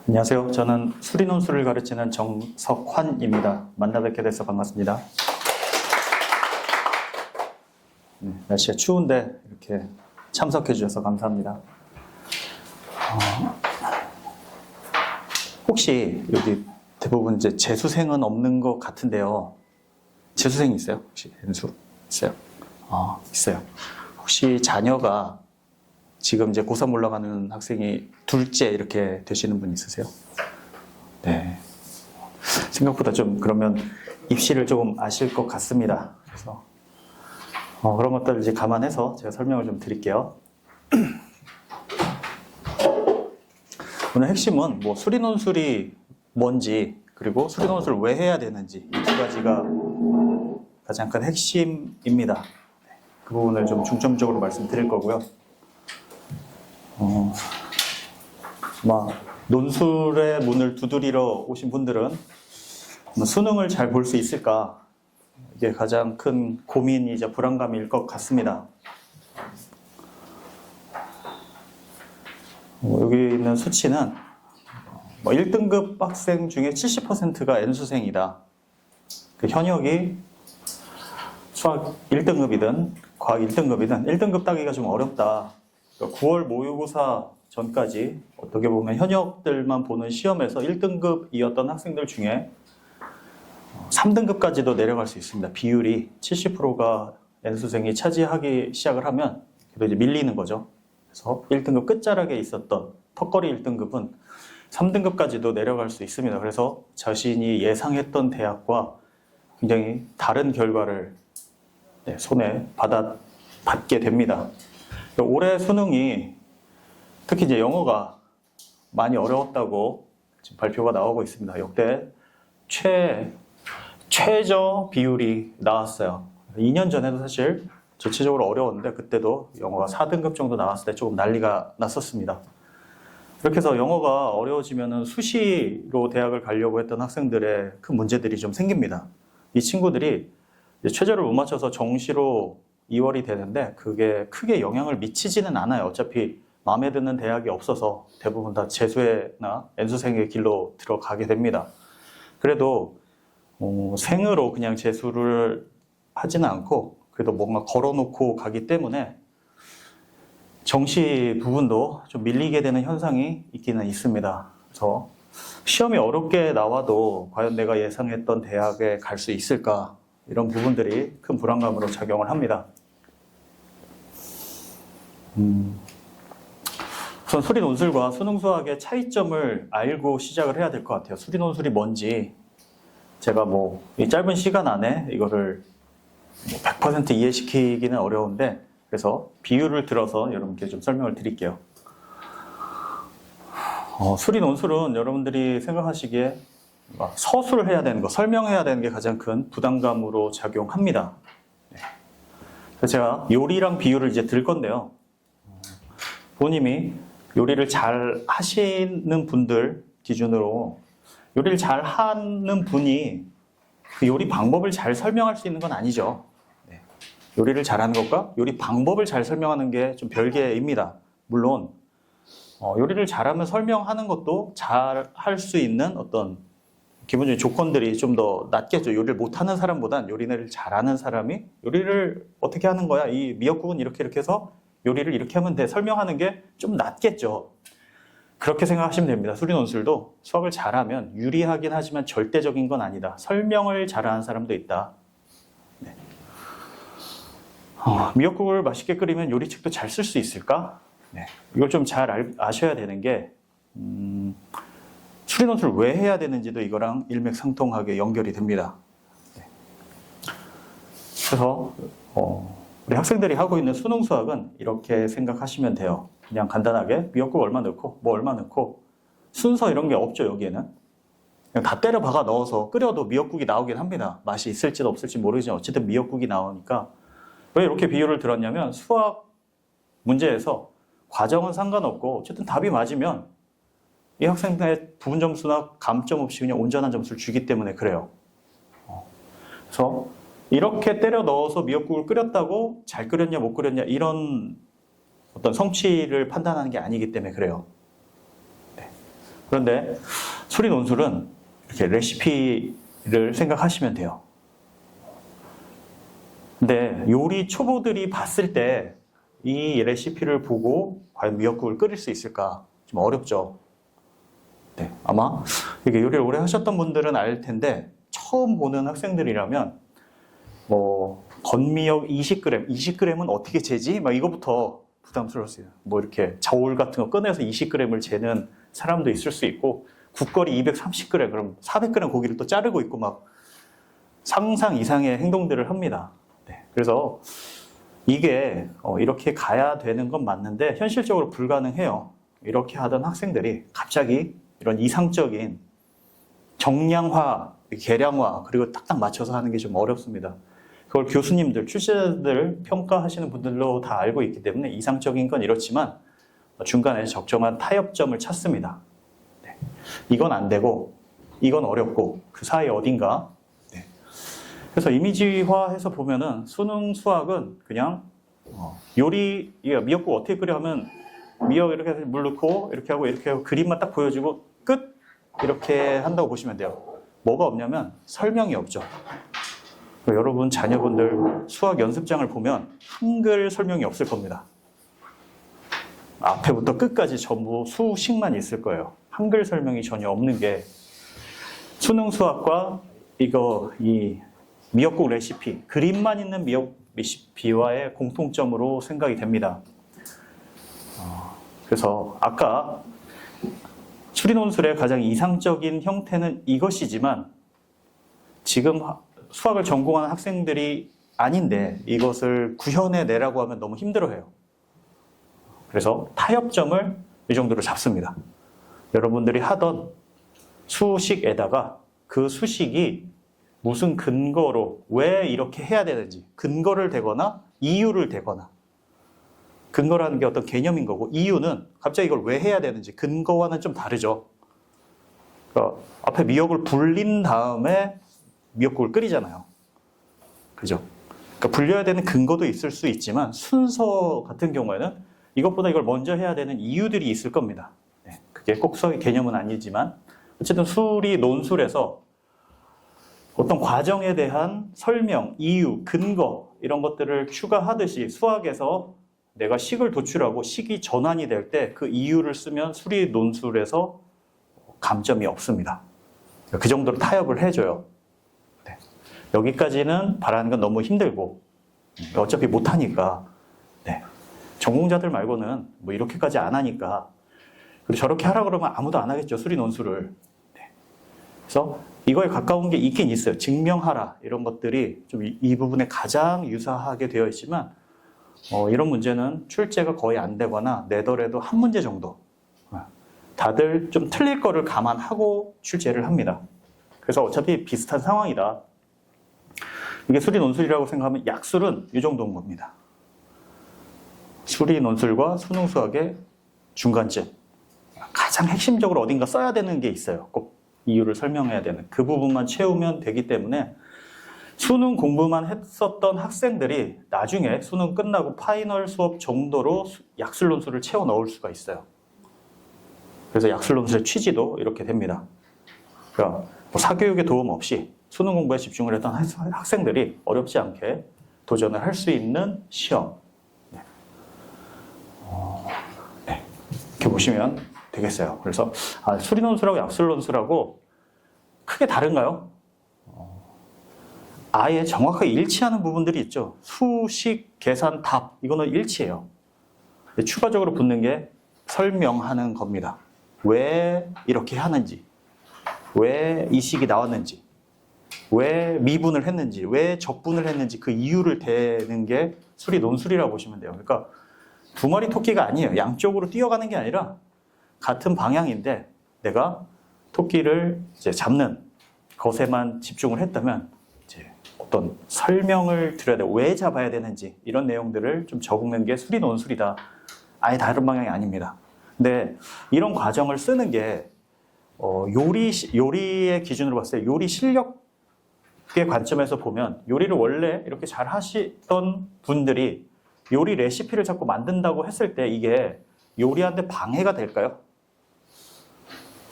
안녕하세요. 저는 수리논술을 가르치는 정석환입니다. 만나 뵙게 돼서 반갑습니다. 날씨가 추운데 이렇게 참석해 주셔서 감사합니다. 혹시 여기 대부분 이제 재수생은 없는 것 같은데요. 재수생이 있어요? 혹시 연수 있어요? 있어요. 혹시 자녀가 지금 이제 고3 올라가는 학생이 둘째 이렇게 되시는 분 있으세요? 네. 생각보다 좀 그러면 입시를 조금 아실 것 같습니다. 그래서 그런 것들을 이제 감안해서 제가 설명을 좀 드릴게요. 오늘 핵심은 뭐 수리논술이 뭔지, 그리고 수리논술을 왜 해야 되는지, 이 두 가지가 가장 큰 핵심입니다. 그 부분을 좀 중점적으로 말씀드릴 거고요. 논술의 문을 두드리러 오신 분들은 수능을 잘 볼 수 있을까? 이게 가장 큰 고민이자 불안감일 것 같습니다. 여기 있는 수치는 1등급 학생 중에 70%가 N수생이다. 그 현역이 수학 1등급이든 과학 1등급이든 1등급 따기가 좀 어렵다. 9월 모의고사 전까지 어떻게 보면 현역들만 보는 시험에서 1등급이었던 학생들 중에 3등급까지도 내려갈 수 있습니다. 비율이 70%가 N수생이 차지하기 시작을 하면 그래도 이제 밀리는 거죠. 그래서 1등급 끝자락에 있었던 턱걸이 1등급은 3등급까지도 내려갈 수 있습니다. 그래서 자신이 예상했던 대학과 굉장히 다른 결과를 손에 받게 됩니다. 올해 수능이 특히 이제 영어가 많이 어려웠다고 지금 발표가 나오고 있습니다. 역대 최저 비율이 나왔어요. 2년 전에도 사실 전체적으로 어려웠는데 그때도 영어가 4등급 정도 나왔을 때 조금 난리가 났었습니다. 그렇게 해서 영어가 어려워지면 수시로 대학을 가려고 했던 학생들의 큰 문제들이 좀 생깁니다. 이 친구들이 최저를 못 맞춰서 정시로 2월이 되는데 그게 크게 영향을 미치지는 않아요. 어차피 마음에 드는 대학이 없어서 대부분 다 재수나 N수생의 길로 들어가게 됩니다. 그래도 생으로 그냥 재수를 하지는 않고 그래도 뭔가 걸어놓고 가기 때문에 정시 부분도 좀 밀리게 되는 현상이 있기는 있습니다. 그래서 시험이 어렵게 나와도 과연 내가 예상했던 대학에 갈 수 있을까? 이런 부분들이 큰 불안감으로 작용을 합니다. 우선 수리논술과 수능수학의 차이점을 알고 시작을 해야 될 것 같아요. 수리논술이 뭔지 제가 이 짧은 시간 안에 이거를 100% 이해시키기는 어려운데 그래서 비유를 들어서 여러분께 좀 설명을 드릴게요. 수리논술은 여러분들이 생각하시기에 서술을 해야 되는 거, 설명해야 되는 게 가장 큰 부담감으로 작용합니다. 그래서 제가 요리랑 비유를 이제 들 건데요. 부모님이 요리를 잘 하시는 분들 기준으로 요리를 잘 하는 분이 그 요리 방법을 잘 설명할 수 있는 건 아니죠. 요리를 잘하는 것과 요리 방법을 잘 설명하는 게 좀 별개입니다. 물론 요리를 잘하면 설명하는 것도 잘 할 수 있는 어떤 기본적인 조건들이 좀 더 낮겠죠. 요리를 못하는 사람보단 요리를 잘하는 사람이 요리를 어떻게 하는 거야? 이 미역국은 이렇게 해서 요리를 이렇게 하면 돼. 설명하는 게 좀 낫겠죠. 그렇게 생각하시면 됩니다. 수리논술도 수학을 잘하면 유리하긴 하지만 절대적인 건 아니다. 설명을 잘하는 사람도 있다. 미역국을 맛있게 끓이면 요리책도 잘 쓸 수 있을까? 이걸 좀 잘 아셔야 되는 게 수리논술을 왜 해야 되는지도 이거랑 일맥상통하게 연결이 됩니다. 그래서 우리 학생들이 하고 있는 수능 수학은 이렇게 생각하시면 돼요. 그냥 간단하게 미역국 얼마 넣고 얼마 넣고 순서 이런 게 없죠. 여기에는 그냥 다 때려 박아 넣어서 끓여도 미역국이 나오긴 합니다. 맛이 있을지도 없을지 모르지만 어쨌든 미역국이 나오니까. 왜 이렇게 비유를 들었냐면 수학 문제에서 과정은 상관없고 어쨌든 답이 맞으면 이 학생의 부분 점수나 감점 없이 그냥 온전한 점수를 주기 때문에 그래요. 그래서 이렇게 때려 넣어서 미역국을 끓였다고 잘 끓였냐 못 끓였냐 이런 어떤 성취를 판단하는 게 아니기 때문에 그래요. 그런데 수리 논술은 이렇게 레시피를 생각하시면 돼요. 근데 요리 초보들이 봤을 때 이 레시피를 보고 과연 미역국을 끓일 수 있을까? 좀 어렵죠. 네, 아마 이게 요리를 오래 하셨던 분들은 알 텐데 처음 보는 학생들이라면 뭐 건미역 20g, 20g은 어떻게 재지? 막 이거부터 부담스러웠어요. 뭐 이렇게 저울 같은 거 꺼내서 20g을 재는 사람도 있을 수 있고 국거리 230g, 그럼 400g 고기를 또 자르고 있고 막 상상 이상의 행동들을 합니다. 네, 그래서 이게 이렇게 가야 되는 건 맞는데 현실적으로 불가능해요. 이렇게 하던 학생들이 갑자기 이런 이상적인 정량화, 계량화 그리고 딱딱 맞춰서 하는 게 좀 어렵습니다. 그걸 교수님들, 출제자들 평가하시는 분들로 다 알고 있기 때문에 이상적인 건 이렇지만 중간에 적정한 타협점을 찾습니다. 네. 이건 안 되고 이건 어렵고 그 사이 어딘가. 네. 그래서 이미지화해서 보면은 수능 수학은 그냥 요리, 미역국 어떻게 끓여 하면 미역 이렇게 해서 물 넣고 이렇게 하고 그림만 딱 보여주고 끝! 이렇게 한다고 보시면 돼요. 뭐가 없냐면 설명이 없죠. 여러분 자녀분들 수학 연습장을 보면 한글 설명이 없을 겁니다. 앞에부터 끝까지 전부 수식만 있을 거예요. 한글 설명이 전혀 없는 게 수능 수학과 이 미역국 레시피, 그림만 있는 미역 레시피와의 공통점으로 생각이 됩니다. 그래서 아까 수리논술의 가장 이상적인 형태는 이것이지만 지금 수학을 전공하는 학생들이 아닌데 이것을 구현해내라고 하면 너무 힘들어해요. 그래서 타협점을 이 정도로 잡습니다. 여러분들이 하던 수식에다가 그 수식이 무슨 근거로 왜 이렇게 해야 되는지 근거를 대거나 이유를 대거나 근거라는 게 어떤 개념인 거고 이유는 갑자기 이걸 왜 해야 되는지 근거와는 좀 다르죠. 그러니까 앞에 미역을 불린 다음에 미역국을 끓이잖아요. 그죠? 그러니까 불려야 되는 근거도 있을 수 있지만 순서 같은 경우에는 이것보다 이걸 먼저 해야 되는 이유들이 있을 겁니다. 네, 그게 꼭 수학의 개념은 아니지만 어쨌든 수리 논술에서 어떤 과정에 대한 설명, 이유, 근거 이런 것들을 추가하듯이 수학에서 내가 식을 도출하고 식이 전환이 될 때 그 이유를 쓰면 수리 논술에서 감점이 없습니다. 그 정도로 타협을 해줘요. 네. 여기까지는 바라는 건 너무 힘들고 어차피 못하니까 네. 전공자들 말고는 뭐 이렇게까지 안 하니까 그리고 저렇게 하라 그러면 아무도 안 하겠죠. 수리 논술을. 네. 그래서 이거에 가까운 게 있긴 있어요. 증명하라 이런 것들이 좀 이 부분에 가장 유사하게 되어 있지만 이런 문제는 출제가 거의 안 되거나 내더라도 한 문제 정도. 다들 좀 틀릴 거를 감안하고 출제를 합니다. 그래서 어차피 비슷한 상황이다. 이게 수리 논술이라고 생각하면 약술은 이 정도인 겁니다. 수리 논술과 수능 수학의 중간쯤. 가장 핵심적으로 어딘가 써야 되는 게 있어요. 꼭 이유를 설명해야 되는. 그 부분만 채우면 되기 때문에 수능 공부만 했었던 학생들이 나중에 수능 끝나고 파이널 수업 정도로 약술 논술을 채워 넣을 수가 있어요. 그래서 약술 논술의 취지도 이렇게 됩니다. 그러니까 뭐 사교육의 도움 없이 수능 공부에 집중을 했던 학생들이 어렵지 않게 도전을 할 수 있는 시험. 네. 네. 이렇게 보시면 되겠어요. 그래서 수리 논술하고 약술 논술하고 크게 다른가요? 아예 정확하게 일치하는 부분들이 있죠. 수식, 계산, 답 이거는 일치해요. 추가적으로 붙는 게 설명하는 겁니다. 왜 이렇게 하는지, 왜 이 식이 나왔는지, 왜 미분을 했는지, 왜 적분을 했는지 그 이유를 대는 게 수리 논술이라고 보시면 돼요. 그러니까 두 마리 토끼가 아니에요. 양쪽으로 뛰어가는 게 아니라 같은 방향인데 내가 토끼를 이제 잡는 것에만 집중을 했다면 이제 어떤 설명을 드려야 돼요. 왜 잡아야 되는지 이런 내용들을 좀 적는 게 수리 논술이다. 아예 다른 방향이 아닙니다. 근데 이런 과정을 쓰는 게 요리의 기준으로 봤을 때 요리 실력의 관점에서 보면 요리를 원래 이렇게 잘 하시던 분들이 요리 레시피를 자꾸 만든다고 했을 때 이게 요리하는데 방해가 될까요?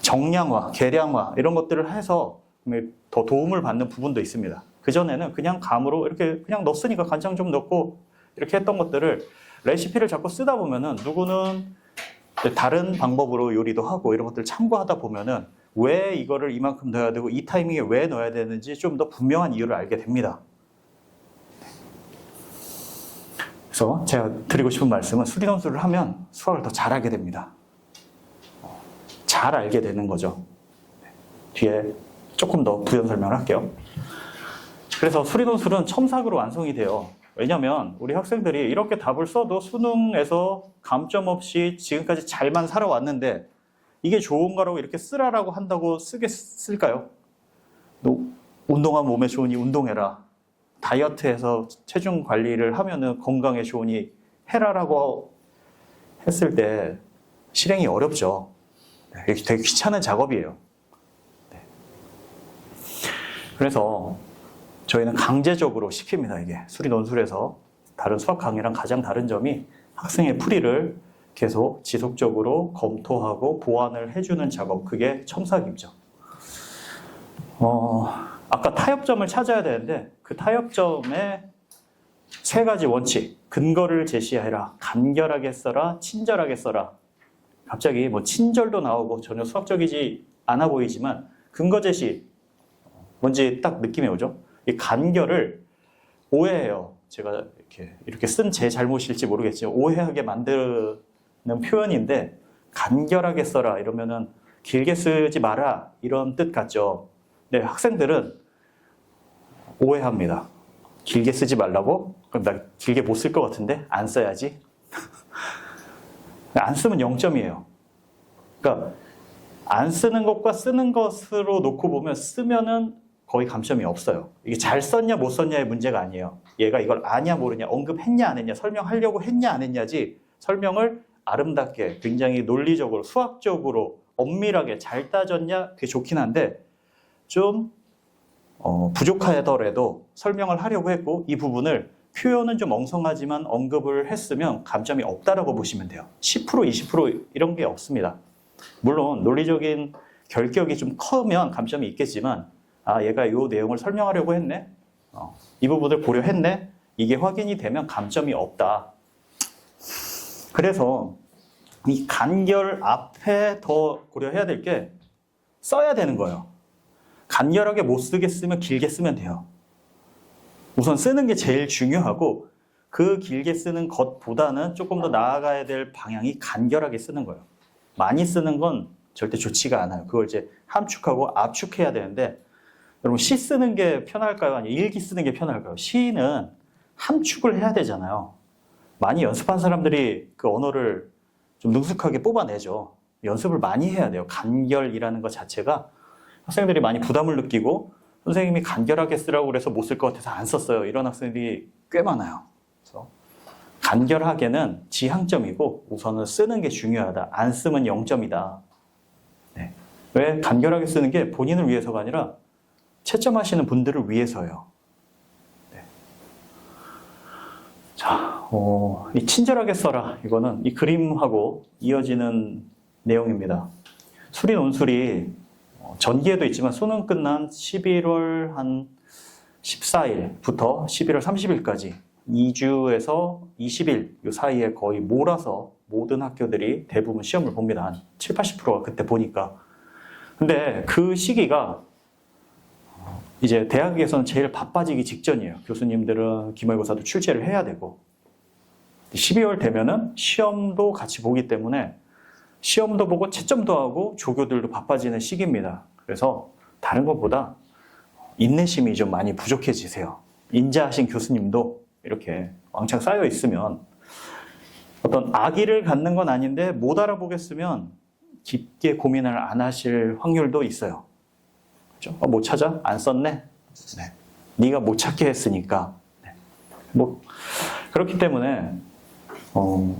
정량화, 계량화 이런 것들을 해서 더 도움을 받는 부분도 있습니다. 그전에는 그냥 감으로 이렇게 그냥 넣었으니까 간장 좀 넣고 이렇게 했던 것들을 레시피를 자꾸 쓰다 보면은 누구는 다른 방법으로 요리도 하고 이런 것들을 참고하다 보면은 왜 이거를 이만큼 넣어야 되고 이 타이밍에 왜 넣어야 되는지 좀 더 분명한 이유를 알게 됩니다. 그래서 제가 드리고 싶은 말씀은 수리논술을 하면 수학을 더 잘하게 됩니다. 잘 알게 되는 거죠. 뒤에 조금 더 부연 설명을 할게요. 그래서 수리논술은 첨삭으로 완성이 돼요. 왜냐하면 우리 학생들이 이렇게 답을 써도 수능에서 감점 없이 지금까지 잘만 살아왔는데 이게 좋은가라고 이렇게 쓰라라고 한다고 쓰겠을까요? 너 운동하면 몸에 좋으니 운동해라. 다이어트해서 체중 관리를 하면은 건강에 좋으니 해라라고 했을 때 실행이 어렵죠. 이게 되게 귀찮은 작업이에요. 그래서 저희는 강제적으로 시킵니다. 이게 수리논술에서 다른 수학 강의랑 가장 다른 점이 학생의 풀이를 계속 지속적으로 검토하고 보완을 해주는 작업, 그게 첨삭이죠. 아까 타협점을 찾아야 되는데 그 타협점의 세 가지 원칙, 근거를 제시해라, 간결하게 써라, 친절하게 써라. 갑자기 뭐 친절도 나오고 전혀 수학적이지 않아 보이지만 근거 제시, 뭔지 딱 느낌이 오죠? 이 간결을 오해해요. 제가 이렇게 쓴 제 잘못일지 모르겠지만 오해하게 만드는 표현인데 간결하게 써라 이러면은 길게 쓰지 마라 이런 뜻 같죠. 네, 학생들은 오해합니다. 길게 쓰지 말라고? 그럼 나 길게 못 쓸 것 같은데 안 써야지. 안 쓰면 0점이에요. 그러니까 안 쓰는 것과 쓰는 것으로 놓고 보면 쓰면은 거의 감점이 없어요. 이게 잘 썼냐 못 썼냐의 문제가 아니에요. 얘가 이걸 아냐 모르냐, 언급했냐 안 했냐, 설명하려고 했냐 안 했냐지 설명을 아름답게 굉장히 논리적으로 수학적으로 엄밀하게 잘 따졌냐 그게 좋긴 한데 좀 부족하더라도 설명을 하려고 했고 이 부분을 표현은 좀 엉성하지만 언급을 했으면 감점이 없다라고 보시면 돼요. 10% 20% 이런 게 없습니다. 물론 논리적인 결격이 좀 커면 감점이 있겠지만 아 얘가 이 내용을 설명하려고 했네, 이 부분을 고려했네, 이게 확인이 되면 감점이 없다. 그래서 이 간결 앞에 더 고려해야 될 게 써야 되는 거예요. 간결하게 못 쓰겠으면 길게 쓰면 돼요. 우선 쓰는 게 제일 중요하고 그 길게 쓰는 것보다는 조금 더 나아가야 될 방향이 간결하게 쓰는 거예요. 많이 쓰는 건 절대 좋지가 않아요. 그걸 이제 함축하고 압축해야 되는데 여러분 시 쓰는 게 편할까요? 아니면 일기 쓰는 게 편할까요? 시는 함축을 해야 되잖아요. 많이 연습한 사람들이 그 언어를 좀 능숙하게 뽑아내죠. 연습을 많이 해야 돼요. 간결이라는 것 자체가 학생들이 많이 부담을 느끼고 선생님이 간결하게 쓰라고 그래서 못 쓸 것 같아서 안 썼어요. 이런 학생들이 꽤 많아요. 그래서 간결하게는 지향점이고 우선은 쓰는 게 중요하다. 안 쓰면 0점이다. 네. 왜 간결하게 쓰는 게 본인을 위해서가 아니라 채점하시는 분들을 위해서예요. 네. 자, 이 친절하게 써라. 이거는 이 그림하고 이어지는 내용입니다. 수리논술이 전기에도 있지만 수능 끝난 11월 한 14일부터 11월 30일까지 2주에서 20일 이 사이에 거의 몰아서 모든 학교들이 대부분 시험을 봅니다. 한 7, 80%가 그때 보니까. 근데 그 시기가 이제 대학에서는 제일 바빠지기 직전이에요. 교수님들은 기말고사도 출제를 해야 되고 12월 되면은 시험도 같이 보기 때문에 시험도 보고 채점도 하고 조교들도 바빠지는 시기입니다. 그래서 다른 것보다 인내심이 좀 많이 부족해지세요. 인자하신 교수님도 이렇게 왕창 쌓여 있으면 어떤 악의를 갖는 건 아닌데 못 알아보겠으면 깊게 고민을 안 하실 확률도 있어요. 그렇죠? 못 찾아? 안 썼네? 네. 네가 못 찾게 했으니까. 네. 뭐 그렇기 때문에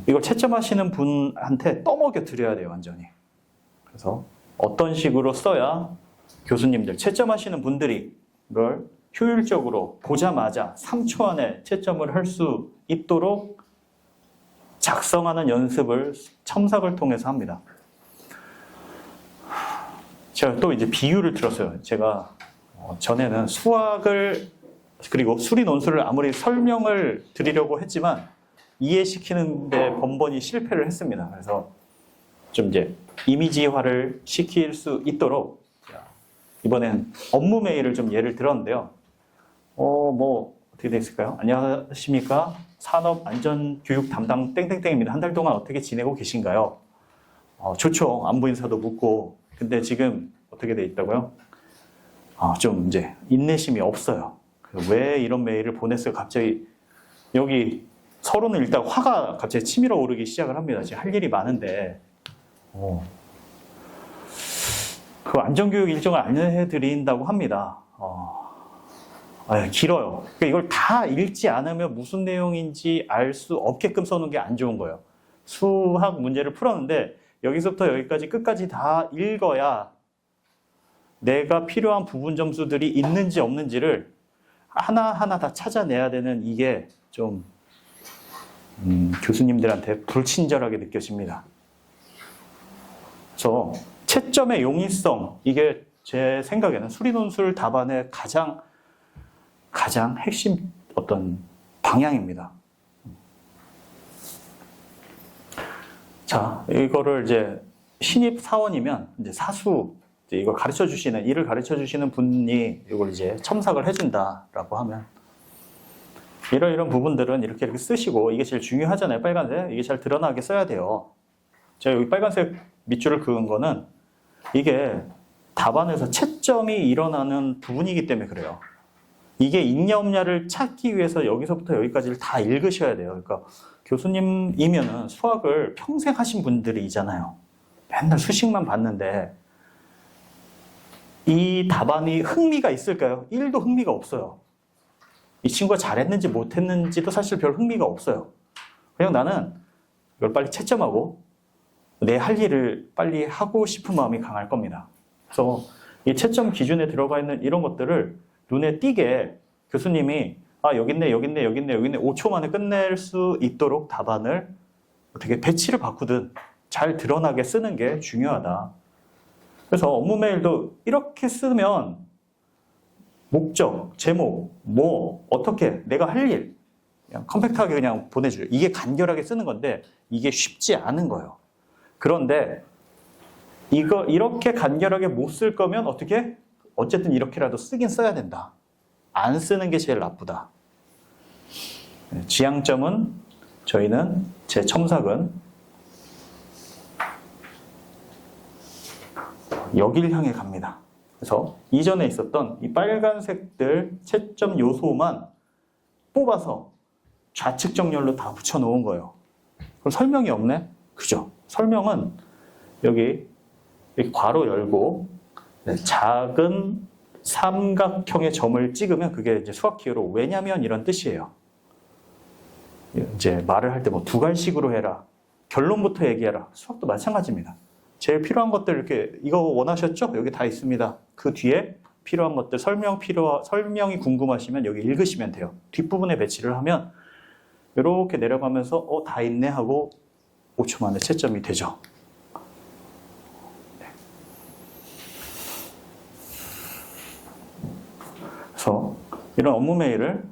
이걸 채점하시는 분한테 떠먹여 드려야 돼요, 완전히. 그래서 어떤 식으로 써야 교수님들, 채점하시는 분들이 이걸 효율적으로 보자마자 3초 안에 채점을 할 수 있도록 작성하는 연습을 첨삭을 통해서 합니다. 제가 또 이제 비유를 들었어요. 제가 전에는 수학을 그리고 수리 논술을 아무리 설명을 드리려고 했지만 이해시키는데 번번이 실패를 했습니다. 그래서 좀 이제 이미지화를 시킬 수 있도록 이번엔 업무 메일을 좀 예를 들었는데요. 뭐 어떻게 됐을까요? 안녕하십니까? 산업안전교육 담당 땡땡땡입니다. 한 달 동안 어떻게 지내고 계신가요? 좋죠. 안부 인사도 묻고. 근데 지금 어떻게 돼 있다고요? 좀 이제 인내심이 없어요. 왜 이런 메일을 보냈어요? 갑자기 여기 서로는 일단 화가 갑자기 치밀어 오르기 시작을 합니다. 지금 할 일이 많은데. 그 안전교육 일정을 안내해 드린다고 합니다. 길어요. 그러니까 이걸 다 읽지 않으면 무슨 내용인지 알 수 없게끔 써놓은 게 안 좋은 거예요. 수학 문제를 풀었는데 여기서부터 여기까지 끝까지 다 읽어야 내가 필요한 부분 점수들이 있는지 없는지를 하나하나 다 찾아내야 되는 이게 좀 교수님들한테 불친절하게 느껴집니다. 그래서 채점의 용이성, 이게 제 생각에는 수리논술 답안의 가장 핵심 어떤 방향입니다. 자, 이거를 이제 신입 사원이면 이제 사수, 이제 이걸 가르쳐 주시는, 일을 가르쳐 주시는 분이 이걸 이제 첨삭을 해준다라고 하면 이런 부분들은 이렇게 쓰시고, 이게 제일 중요하잖아요. 빨간색. 이게 잘 드러나게 써야 돼요. 제가 여기 빨간색 밑줄을 그은 거는 이게 답안에서 채점이 일어나는 부분이기 때문에 그래요. 이게 있냐 없냐를 찾기 위해서 여기서부터 여기까지를 다 읽으셔야 돼요. 그러니까 교수님이면은 수학을 평생 하신 분들이잖아요. 맨날 수식만 봤는데 이 답안이 흥미가 있을까요? 1도 흥미가 없어요. 이 친구가 잘했는지 못했는지도 사실 별 흥미가 없어요. 그냥 나는 이걸 빨리 채점하고 내 할 일을 빨리 하고 싶은 마음이 강할 겁니다. 그래서 이 채점 기준에 들어가 있는 이런 것들을 눈에 띄게 교수님이 여기 있네 5초 만에 끝낼 수 있도록 답안을 어떻게 배치를 바꾸든 잘 드러나게 쓰는 게 중요하다. 그래서 업무 메일도 이렇게 쓰면 목적, 제목, 뭐 어떻게 내가 할 일 그냥 컴팩트하게 그냥 보내줘요. 이게 간결하게 쓰는 건데 이게 쉽지 않은 거예요. 그런데 이거 이렇게 간결하게 못 쓸 거면 어떻게? 어쨌든 이렇게라도 쓰긴 써야 된다. 안 쓰는 게 제일 나쁘다. 지향점은 저희는 제 첨삭은 여길 향해 갑니다. 그래서 이전에 있었던 이 빨간색들 채점 요소만 뽑아서 좌측 정렬로 다 붙여놓은 거예요. 그럼 설명이 없네? 그죠? 설명은 여기 괄호 열고 작은 삼각형의 점을 찍으면 그게 이제 수학 기호로 왜냐면 이런 뜻이에요. 이제 말을 할 때 뭐 두 갈식으로 해라. 결론부터 얘기해라. 수학도 마찬가지입니다. 제일 필요한 것들 이렇게 이거 원하셨죠? 여기 다 있습니다. 그 뒤에 필요한 것들 설명이 궁금하시면 여기 읽으시면 돼요. 뒷부분에 배치를 하면 이렇게 내려가면서 다 있네 하고 5초 만에 채점이 되죠. 그래서 이런 업무 메일을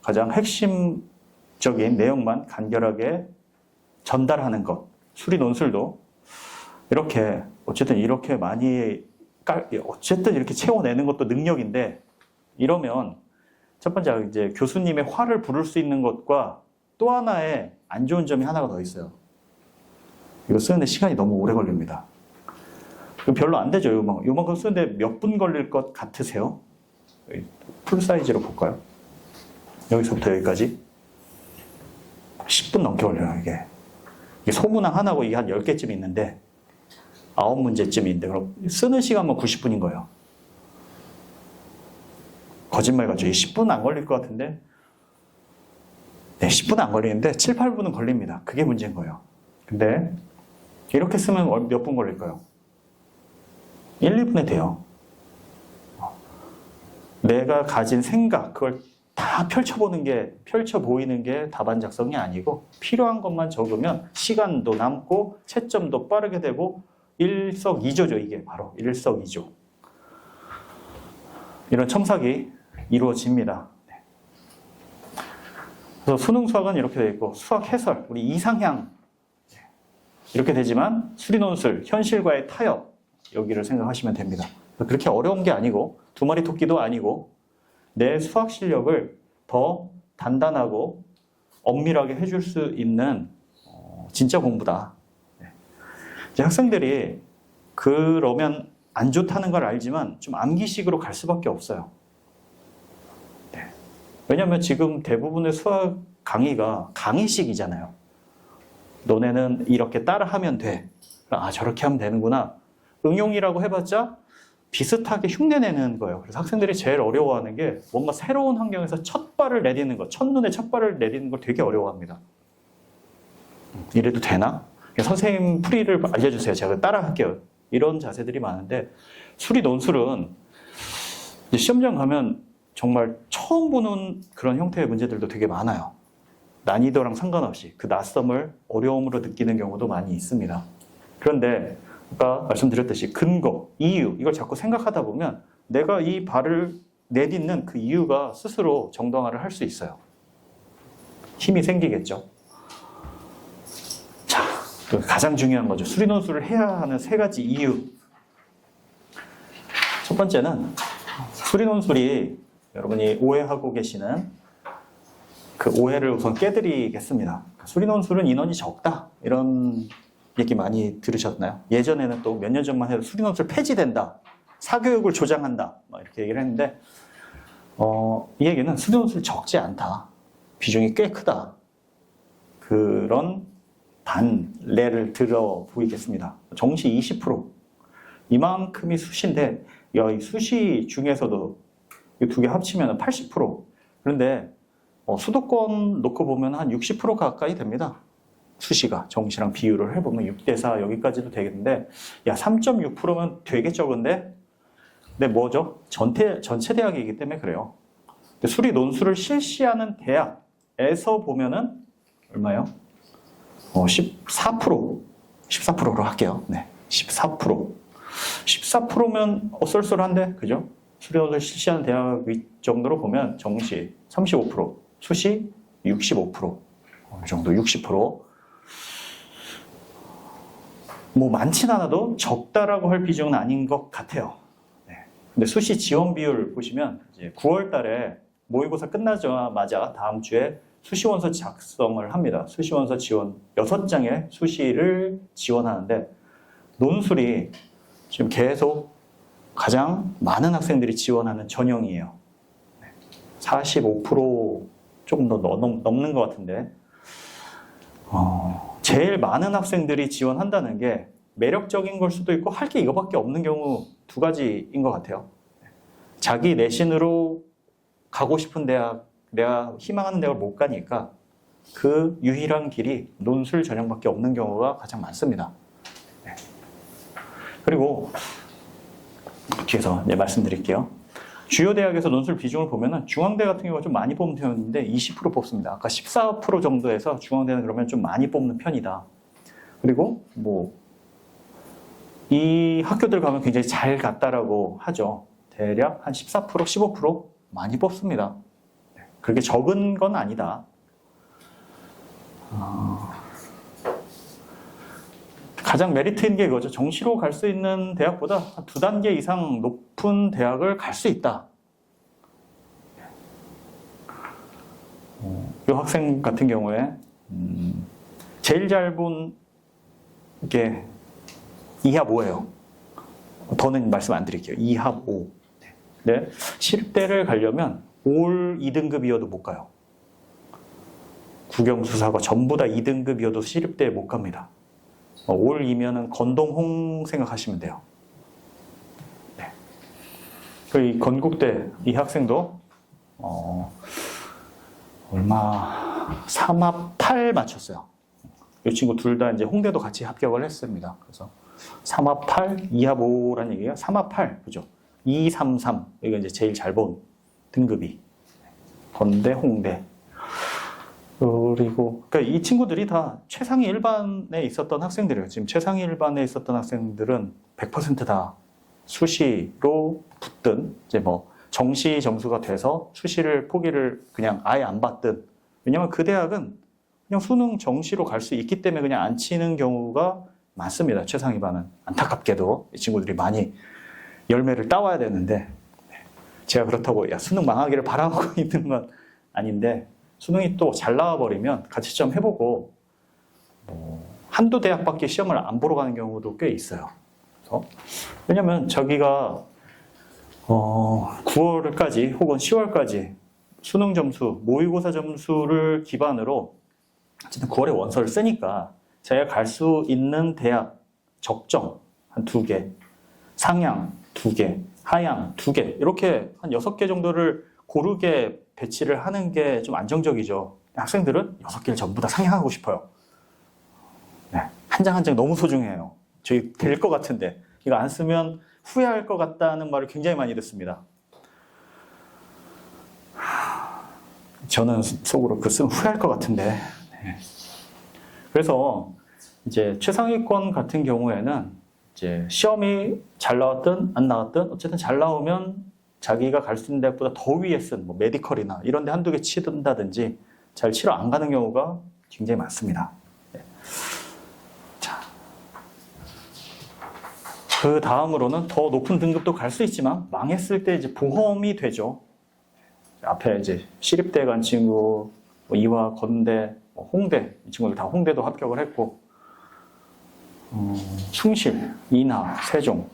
가장 핵심적인 내용만 간결하게 전달하는 것. 수리 논술도 이렇게 어쨌든 이렇게 많이 어쨌든 이렇게 채워내는 것도 능력인데 이러면 첫 번째 이제 교수님의 화를 부를 수 있는 것과 또 하나의 안 좋은 점이 하나가 더 있어요. 이거 쓰는데 시간이 너무 오래 걸립니다. 별로 안 되죠. 요만큼 쓰는데 몇 분 걸릴 것 같으세요? 풀 사이즈로 볼까요? 여기서부터 여기까지 10분 넘게 걸려요. 이게 소문항 하나고 이게 한 10개쯤 있는데 9문제쯤인데 그럼 쓰는 시간만 90분인 거예요. 거짓말 같죠. 10분 안 걸릴 것 같은데 10분 안 걸리는데 7, 8분은 걸립니다. 그게 문제인 거예요. 근데 이렇게 쓰면 몇 분 걸릴까요? 1, 2분에 돼요. 내가 가진 생각, 그걸 다 펼쳐 보이는 게 답안 작성이 아니고 필요한 것만 적으면 시간도 남고 채점도 빠르게 되고 일석이조죠. 이게 바로 일석이조. 이런 첨삭이 이루어집니다. 그래서 수능 수학은 이렇게 되어 있고 수학 해설, 우리 이상향 이렇게 되지만 수리논술, 현실과의 타협 여기를 생각하시면 됩니다. 그렇게 어려운 게 아니고 두 마리 토끼도 아니고 내 수학 실력을 더 단단하고 엄밀하게 해줄 수 있는 진짜 공부다. 이제 학생들이 그러면 안 좋다는 걸 알지만 좀 암기식으로 갈 수밖에 없어요. 왜냐하면 지금 대부분의 수학 강의가 강의식이잖아요. 너네는 이렇게 따라하면 돼. 아, 저렇게 하면 되는구나. 응용이라고 해봤자 비슷하게 흉내내는 거예요. 그래서 학생들이 제일 어려워하는 게 뭔가 새로운 환경에서 첫 발을 내딛는 것, 첫눈에 첫 발을 내딛는 걸 되게 어려워합니다. 이래도 되나? 선생님 풀이를 알려주세요. 제가 따라할게요. 이런 자세들이 많은데 수리 논술은 시험장 가면 정말 처음 보는 그런 형태의 문제들도 되게 많아요. 난이도랑 상관없이 그 낯섦을 어려움으로 느끼는 경우도 많이 있습니다. 그런데 아까 말씀드렸듯이 근거, 이유 이걸 자꾸 생각하다 보면 내가 이 발을 내딛는 그 이유가 스스로 정당화를 할 수 있어요. 힘이 생기겠죠. 자, 또 가장 중요한 거죠. 수리논술을 해야 하는 세 가지 이유. 첫 번째는 수리논술이 여러분이 오해하고 계시는 그 오해를 우선 깨드리겠습니다. 수리논술은 인원이 적다. 이런 얘기 많이 들으셨나요? 예전에는 또 몇 년 전만 해도 수리논술 폐지된다. 사교육을 조장한다. 막 이렇게 얘기를 했는데 이 얘기는 수리논술 적지 않다. 비중이 꽤 크다. 그런 단례를 들어 보이겠습니다. 정시 20%. 이만큼이 수시인데 이 수시 중에서도 이 두 개 합치면 80%. 그런데 수도권 놓고 보면 한 60% 가까이 됩니다. 수시가 정시랑 비율을 해보면 6대4 여기까지도 되겠는데 3.6%면 되게 적은데 근데 뭐죠? 전체 대학이기 때문에 그래요. 수리 논술을 실시하는 대학에서 보면은 얼마요? 14%로 할게요. 네, 14%. 14%면 쏠쏠한데, 그죠? 수리 논술 실시하는 대학 정도로 보면 정시 35%, 수시 65%, 어느 정도 60%. 뭐 많진 않아도 적다라고 할 비중은 아닌 것 같아요. 네. 근데 수시 지원 비율 보시면 이제 9월 달에 모의고사 끝나자마자 다음 주에 수시원서 작성을 합니다. 수시원서 지원 6장의 수시를 지원하는데 논술이 지금 계속 가장 많은 학생들이 지원하는 전형이에요. 45% 조금 더 넘는 것 같은데 제일 많은 학생들이 지원한다는 게 매력적인 걸 수도 있고 할 게 이거밖에 없는 경우 두 가지인 것 같아요. 자기 내신으로 가고 싶은 대학, 내가 희망하는 대학을 못 가니까 그 유일한 길이 논술 전형밖에 없는 경우가 가장 많습니다. 그리고 뒤에서 말씀드릴게요. 주요 대학에서 논술 비중을 보면은 중앙대 같은 경우가 좀 많이 뽑는 편인데 20% 뽑습니다. 아까 14% 정도에서 중앙대는 그러면 좀 많이 뽑는 편이다. 그리고 이 학교들 가면 굉장히 잘 갔다라고 하죠. 대략 한 14%, 15% 많이 뽑습니다. 그렇게 적은 건 아니다. 가장 메리트인 게 이거죠. 정시로 갈 수 있는 대학보다 한 2단계 이상 높은 대학을 갈 수 있다. 이 학생 같은 경우에 제일 잘 본 게 2합 5예요. 더는 말씀 안 드릴게요. 2합 5. 네. 실대를 가려면 올 2등급이어도 못 가요. 국영수사가 전부 다 2등급이어도 시립대에 못 갑니다. 올 2면은 건동홍 생각하시면 돼요. 네. 이 건국대 이 학생도 얼마 3합 8 맞췄어요. 이 친구 둘 다 이제 홍대도 같이 합격을 했습니다. 그래서 3합 8, 2합 5라는 얘기가 3합 8, 그죠? 2, 3, 3 이거 이제 제일 잘 본 등급이 건대, 홍대. 그리고 그러니까 이 친구들이 다 최상위 일반에 있었던 학생들이에요. 지금 최상위 일반에 있었던 학생들은 100%다 수시로 붙든 이제 뭐 정시 점수가 돼서 수시를 포기를 그냥 아예 안 받든, 왜냐면 그 대학은 그냥 수능 정시로 갈 수 있기 때문에 그냥 안 치는 경우가 많습니다. 최상위 반은 안타깝게도 이 친구들이 많이 열매를 따와야 되는데, 제가 그렇다고 야 수능 망하기를 바라고 있는 건 아닌데, 수능이 또 잘 나와버리면 같이 시험 해보고 한두 대학밖에 시험을 안 보러 가는 경우도 꽤 있어요. 그래서 왜냐면 자기가 9월까지 혹은 10월까지 수능 점수, 모의고사 점수를 기반으로 어쨌든 9월에 원서를 쓰니까 자기가 갈 수 있는 대학 적정 한 2개, 상향 2개, 하향 2개, 이렇게 한 6개 정도를 고르게 배치를 하는 게 좀 안정적이죠. 학생들은 6개를 전부 다 상향하고 싶어요. 네, 한 장 한 장 너무 소중해요. 저희 될 것 같은데 이거 안 쓰면 후회할 것 같다는 말을 굉장히 많이 듣습니다. 저는 속으로 그 쓰면 후회할 것 같은데. 네. 그래서 이제 최상위권 같은 경우에는 이제 시험이 잘 나왔든 안 나왔든 어쨌든 잘 나오면 자기가 갈 수 있는 대학보다 더 위에 쓴 뭐 메디컬이나 이런 데 한두 개 치든다든지 잘 치러 안 가는 경우가 굉장히 많습니다. 네. 자, 그 다음으로는 더 높은 등급도 갈 수 있지만 망했을 때 이제 보험이 되죠. 앞에 이제 시립대 간 친구, 뭐 이화, 건대, 홍대, 이 친구들 다 홍대도 합격을 했고, 숭실, 인하, 세종,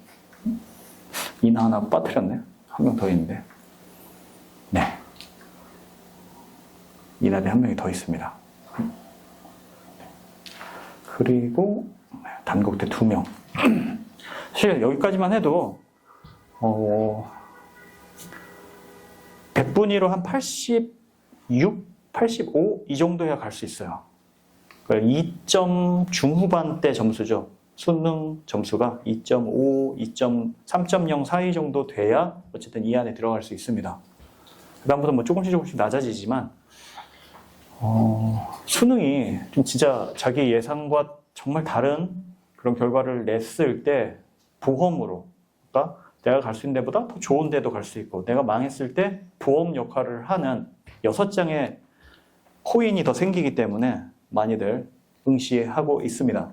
인하 하나 빠뜨렸네. 한 명 더 있는데. 네. 인하대 한 명이 더 있습니다. 그리고 단국대 2명. 사실 여기까지만 해도 100분위로 한 86, 85 이 정도 해야 갈 수 있어요. 2점 중후반대 점수죠. 수능 점수가 2.5, 3.0 사이 정도 돼야 어쨌든 이 안에 들어갈 수 있습니다. 그 다음부터 뭐 조금씩 낮아지지만 수능이 좀 진짜 자기 예상과 정말 다른 그런 결과를 냈을 때 보험으로, 그러니까 내가 갈 수 있는 데보다 더 좋은 데도 갈 수 있고 내가 망했을 때 보험 역할을 하는 6장의 코인이 더 생기기 때문에 많이들 응시하고 있습니다.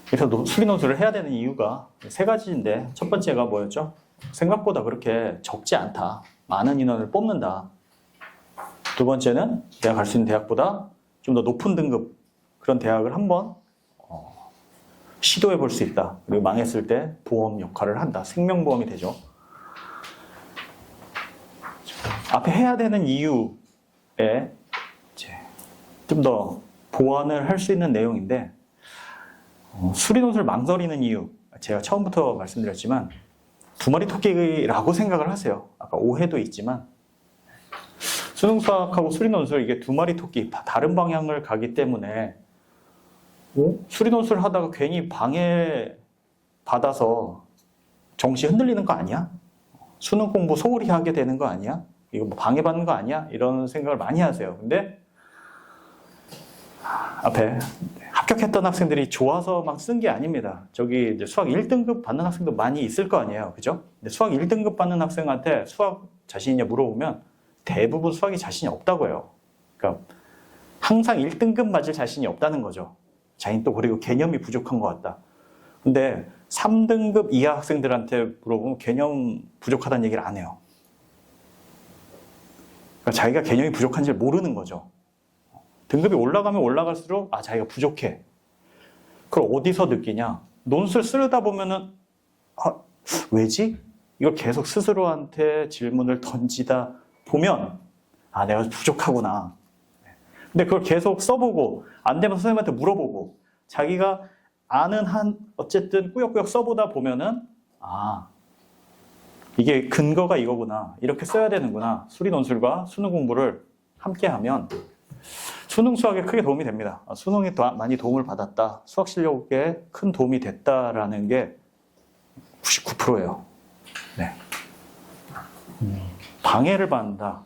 그래서 수리논술을 해야 되는 이유가 3가지인데, 첫 번째가 뭐였죠? 생각보다 그렇게 적지 않다. 많은 인원을 뽑는다. 두 번째는 내가 갈 수 있는 대학보다 좀 더 높은 등급 그런 대학을 한번 시도해 볼 수 있다. 그리고 망했을 때 보험 역할을 한다. 생명보험이 되죠. 앞에 해야 되는 이유에 좀 더 보완을 할 수 있는 내용인데, 수리논술 망설이는 이유, 제가 처음부터 말씀드렸지만 두마리 토끼라고 생각을 하세요. 아까 오해도 있지만 수능수학하고 수리논술 이게 두마리 토끼 다른 방향을 가기 때문에 수리논술 하다가 괜히 방해 받아서 정시 흔들리는 거 아니야? 수능 공부 소홀히 하게 되는 거 아니야? 이거 뭐 방해받는 거 아니야? 이런 생각을 많이 하세요. 근데 앞에 합격했던 학생들이 좋아서 막 쓴 게 아닙니다. 저기 이제 수학 1등급 받는 학생도 많이 있을 거 아니에요. 그죠? 근데 수학 1등급 받는 학생한테 수학 자신이냐 물어보면 대부분 수학이 자신이 없다고 해요. 그러니까 항상 1등급 맞을 자신이 없다는 거죠. 자신 또 그리고 개념이 부족한 것 같다. 근데 3등급 이하 학생들한테 물어보면 개념 부족하다는 얘기를 안 해요. 그러니까 자기가 개념이 부족한지를 모르는 거죠. 등급이 올라가면 올라갈수록 자기가 부족해. 그걸 어디서 느끼냐? 논술 쓰려다 보면은 왜지? 이걸 계속 스스로한테 질문을 던지다 보면 내가 부족하구나. 근데 그걸 계속 써보고 안 되면 선생님한테 물어보고 자기가 아는 한 어쨌든 꾸역꾸역 써보다 보면은 이게 근거가 이거구나. 이렇게 써야 되는구나. 수리논술과 수능 공부를 함께 하면 수능 수학에 크게 도움이 됩니다. 수능에 많이 도움을 받았다. 수학 실력에 큰 도움이 됐다라는 게 99%예요. 네. 방해를 받는다.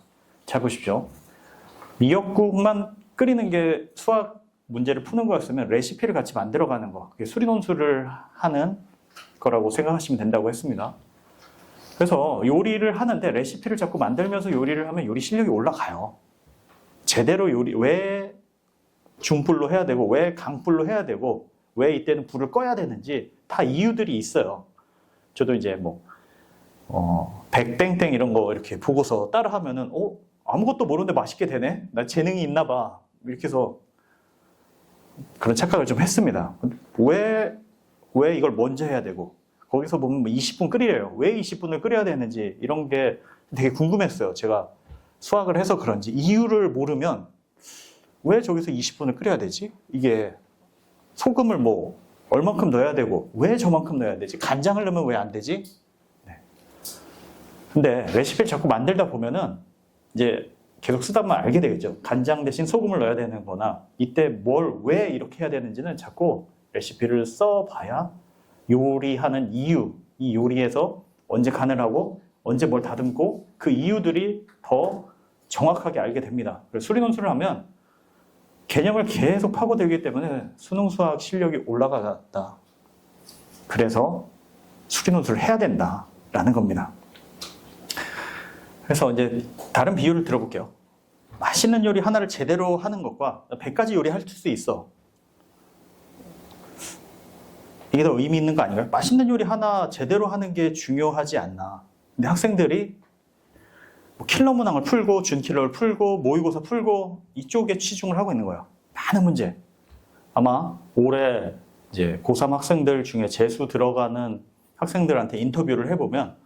잘 보십시오. 미역국만 끓이는 게 수학 문제를 푸는 거였으면 레시피를 같이 만들어가는 거, 그게 수리논술을 하는 거라고 생각하시면 된다고 했습니다. 그래서 요리를 하는데 레시피를 자꾸 만들면서 요리를 하면 요리 실력이 올라가요. 제대로 요리, 왜 중불로 해야 되고 왜 강불로 해야 되고 왜 이때는 불을 꺼야 되는지 다 이유들이 있어요. 저도 이제 백땡땡 이런 거 이렇게 보고서 따라 하면은 아무것도 모르는데 맛있게 되네? 나 재능이 있나 봐. 이렇게 해서 그런 착각을 좀 했습니다. 왜 이걸 먼저 해야 되고 거기서 보면 20분 끓이래요. 왜 20분을 끓여야 되는지 이런 게 되게 궁금했어요. 제가 수학을 해서 그런지 이유를 모르면 왜 저기서 20분을 끓여야 되지? 이게 소금을 얼만큼 넣어야 되고 왜 저만큼 넣어야 되지? 간장을 넣으면 왜 안 되지? 네. 근데 레시피를 자꾸 만들다 보면은 이제 계속 쓰다 보면 알게 되겠죠. 간장 대신 소금을 넣어야 되는 거나 이때 왜 이렇게 해야 되는지는 자꾸 레시피를 써봐야 요리하는 이유, 이 요리에서 언제 간을 하고 언제 뭘 다듬고 그 이유들이 더 정확하게 알게 됩니다. 그래서 수리논술을 하면 개념을 계속 파고들기 때문에 수능 수학 실력이 올라가다. 그래서 수리논술을 해야 된다라는 겁니다. 그래서 이제 다른 비유를 들어볼게요. 맛있는 요리 하나를 제대로 하는 것과 100가지 요리 할 수 있어. 이게 더 의미 있는 거 아닌가요? 맛있는 요리 하나 제대로 하는 게 중요하지 않나. 근데 학생들이 킬러 문항을 풀고 준킬러를 풀고 모의고사 풀고 이쪽에 치중을 하고 있는 거예요. 많은 문제. 아마 올해 이제 고3 학생들 중에 재수 들어가는 학생들한테 인터뷰를 해보면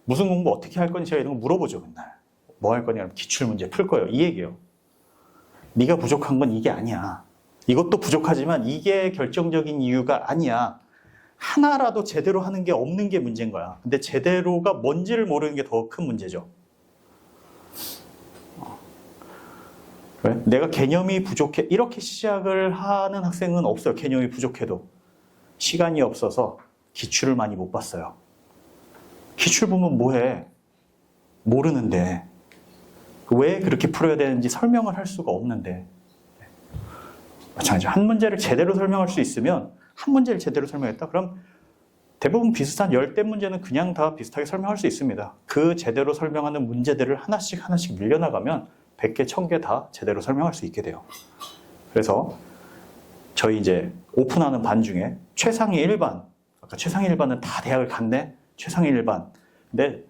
무슨 공부 어떻게 할 거니 제가 이런 거 물어보죠. 맨날. 뭐 할 거냐? 기출문제 풀 거예요. 이 얘기예요. 네가 부족한 건 이게 아니야. 이것도 부족하지만 이게 결정적인 이유가 아니야. 하나라도 제대로 하는 게 없는 게 문제인 거야. 근데 제대로가 뭔지를 모르는 게 더 큰 문제죠. 왜? 내가 개념이 부족해. 이렇게 시작을 하는 학생은 없어요. 개념이 부족해도. 시간이 없어서 기출을 많이 못 봤어요. 기출 보면 뭐해? 모르는데. 왜 그렇게 풀어야 되는지 설명을 할 수가 없는데. 마찬가지로 한 문제를 제대로 설명할 수 있으면 한 문제를 제대로 설명했다? 그럼 대부분 비슷한 10대 문제는 그냥 다 비슷하게 설명할 수 있습니다. 그 제대로 설명하는 문제들을 하나씩 밀려나가면 100개, 1000개 다 제대로 설명할 수 있게 돼요. 그래서 저희 이제 오픈하는 반 중에 최상위 1반, 아까 최상위 1반은 다 대학을 갔네? 최상위 1반. 근데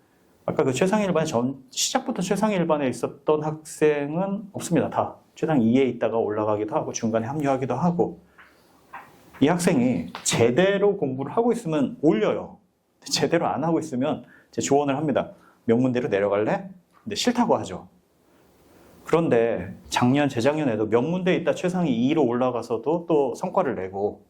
아까 그 최상위 1반에 시작부터 최상위 1반에 있었던 학생은 없습니다. 다 최상위 2에 있다가 올라가기도 하고 중간에 합류하기도 하고 이 학생이 제대로 공부를 하고 있으면 올려요. 제대로 안 하고 있으면 제 조언을 합니다. 명문대로 내려갈래? 근데 싫다고 하죠. 그런데 재작년에도 명문대에 있다 최상위 2로 올라가서도 또 성과를 내고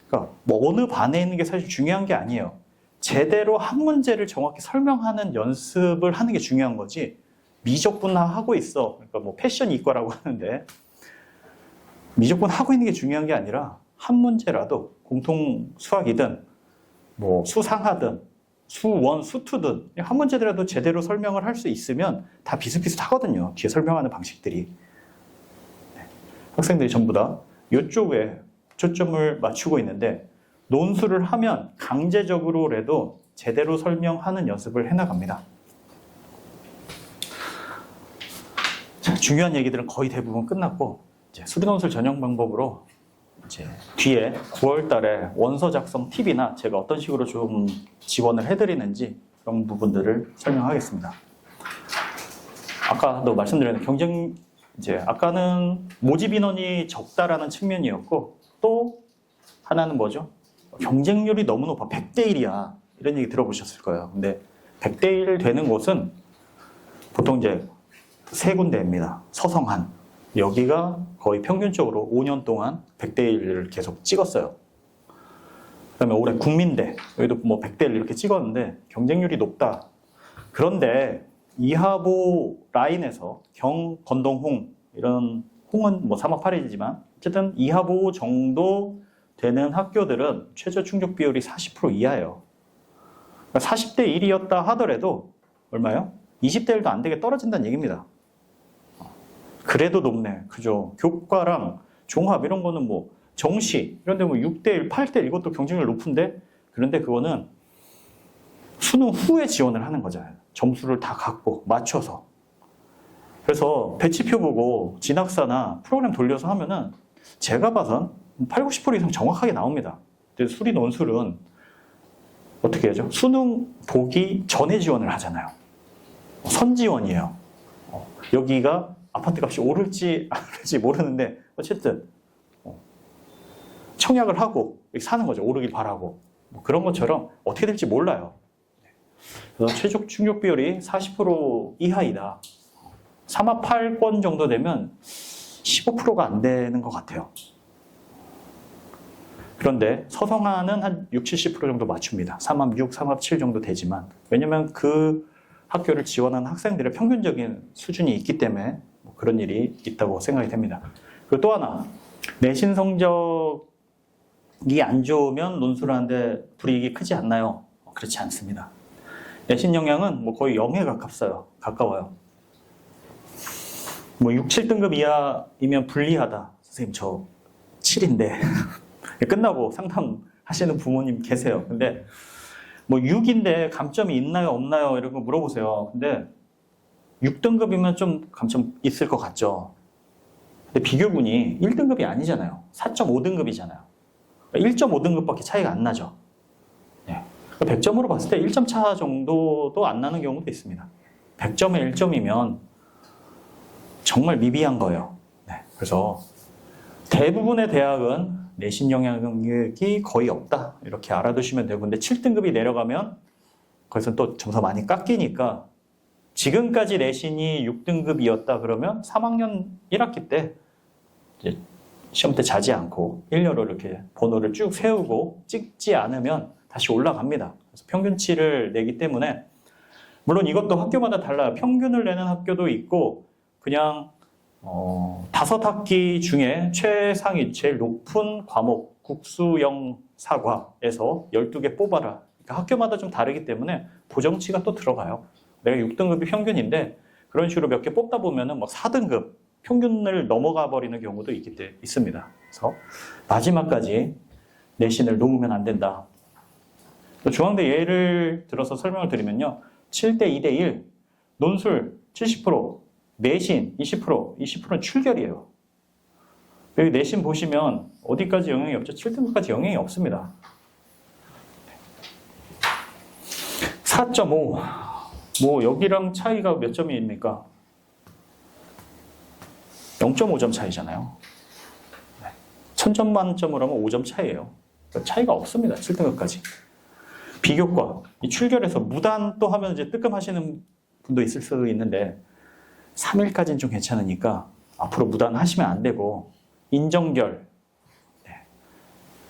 그러니까 어느 반에 있는 게 사실 중요한 게 아니에요. 제대로 한 문제를 정확히 설명하는 연습을 하는 게 중요한 거지 미적분화 하고 있어. 그러니까 패션 이과라고 하는데 미적분 하고 있는 게 중요한 게 아니라 한 문제라도 공통 수학이든 수상하든 수원, 수투든 한 문제라도 제대로 설명을 할 수 있으면 다 비슷비슷하거든요. 뒤에 설명하는 방식들이. 학생들이 전부 다 이쪽에 초점을 맞추고 있는데 논술을 하면 강제적으로라도 제대로 설명하는 연습을 해나갑니다. 자, 중요한 얘기들은 거의 대부분 끝났고 이제 수리논술 전형 방법으로 이제 뒤에 9월 달에 원서 작성 팁이나 제가 어떤 식으로 좀 지원을 해드리는지 그런 부분들을 설명하겠습니다. 아까도 말씀드렸는데 아까는 모집 인원이 적다라는 측면이었고 또 하나는 뭐죠? 경쟁률이 너무 높아. 100대 1이야. 이런 얘기 들어보셨을 거예요. 근데 100대 1 되는 곳은 보통 이제 세 군데입니다. 서성한. 여기가 거의 평균적으로 5년 동안 100대 1을 계속 찍었어요. 그 다음에 올해 국민대. 여기도 100대 1 이렇게 찍었는데 경쟁률이 높다. 그런데 이하보 라인에서 건동, 홍 이런 홍은 3학 8일이지만 어쨌든 이하보 정도 되는 학교들은 최저 충족 비율이 40% 이하예요. 그러니까 40대 1이었다 하더라도 얼마요? 20대 1도 안 되게 떨어진다는 얘기입니다. 그래도 높네. 그죠? 교과랑 종합 이런 거는 뭐 정시 이런 데 뭐 6대1, 8대1 이것도 경쟁률 높은데 그런데 그거는 수능 후에 지원을 하는 거잖아요. 점수를 다 갖고 맞춰서. 그래서 배치표 보고 진학사나 프로그램 돌려서 하면은 제가 봐선 8, 90% 이상 정확하게 나옵니다. 근데 수리 논술은 어떻게 하죠? 수능 보기 전에 지원을 하잖아요. 선지원이에요. 여기가 아파트 값이 오를지 안 오를지 모르는데 어쨌든 청약을 하고 사는 거죠. 오르길 바라고. 뭐 그런 것처럼 어떻게 될지 몰라요. 그래서 최종 충족 비율이 40% 이하이다. 3합 8권 정도 되면 15%가 안 되는 것 같아요. 그런데 서성하는 한 60, 70% 정도 맞춥니다. 3합 6, 3합 7 정도 되지만 왜냐면 그 학교를 지원하는 학생들의 평균적인 수준이 있기 때문에 뭐 그런 일이 있다고 생각이 됩니다. 그리고 또 하나 내신 성적이 안 좋으면 논술을 하는데 불이익이 크지 않나요? 그렇지 않습니다. 내신 영향은 뭐 거의 0에 가까워요. 뭐 6, 7등급 이하이면 불리하다. 선생님 저 7인데 끝나고 상담하시는 부모님 계세요. 근데 뭐 6인데 감점이 있나요 없나요 이런 거 물어보세요. 근데 6등급이면 좀 감점 있을 것 같죠. 근데 비교군이 1등급이 아니잖아요. 4.5등급이잖아요. 1.5등급밖에 차이가 안 나죠. 100점으로 봤을 때 1점 차 정도도 안 나는 경우도 있습니다. 100점에 1점이면 정말 미비한 거예요. 그래서 대부분의 대학은 내신 영향력이 거의 없다. 이렇게 알아두시면 되고, 근데 7등급이 내려가면 거기서 또 점수가 많이 깎이니까 지금까지 내신이 6등급이었다 그러면 3학년 1학기 때 이제 시험 때 자지 않고 일렬로 이렇게 번호를 쭉 세우고 찍지 않으면 다시 올라갑니다. 그래서 평균치를 내기 때문에 물론 이것도 학교마다 달라요. 평균을 내는 학교도 있고 그냥 5학기 중에 최상위 제일 높은 과목 국수영 사과에서 12개 뽑아라. 그러니까 학교마다 좀 다르기 때문에 보정치가 또 들어가요. 내가 6등급이 평균인데 그런 식으로 몇 개 뽑다 보면은 막 4등급 평균을 넘어가 버리는 경우도 있습니다. 그래서 마지막까지 내신을 놓으면 안 된다. 중앙대 예를 들어서 설명을 드리면요. 7대 2대 1, 논술 70%, 내신 20%, 20%는 출결이에요. 여기 내신 보시면 어디까지 영향이 없죠? 7등급까지 영향이 없습니다. 4.5, 뭐 여기랑 차이가 몇 점입니까? 0.5점 차이잖아요. 1000점 만점으로 하면 5점 차이예요. 그러니까 차이가 없습니다. 7등급까지. 비교과, 이 출결에서 무단 또 하면 이제 뜨끔하시는 분도 있을 수도 있는데 3일까지는 좀 괜찮으니까 앞으로 무단 하시면 안 되고 인정결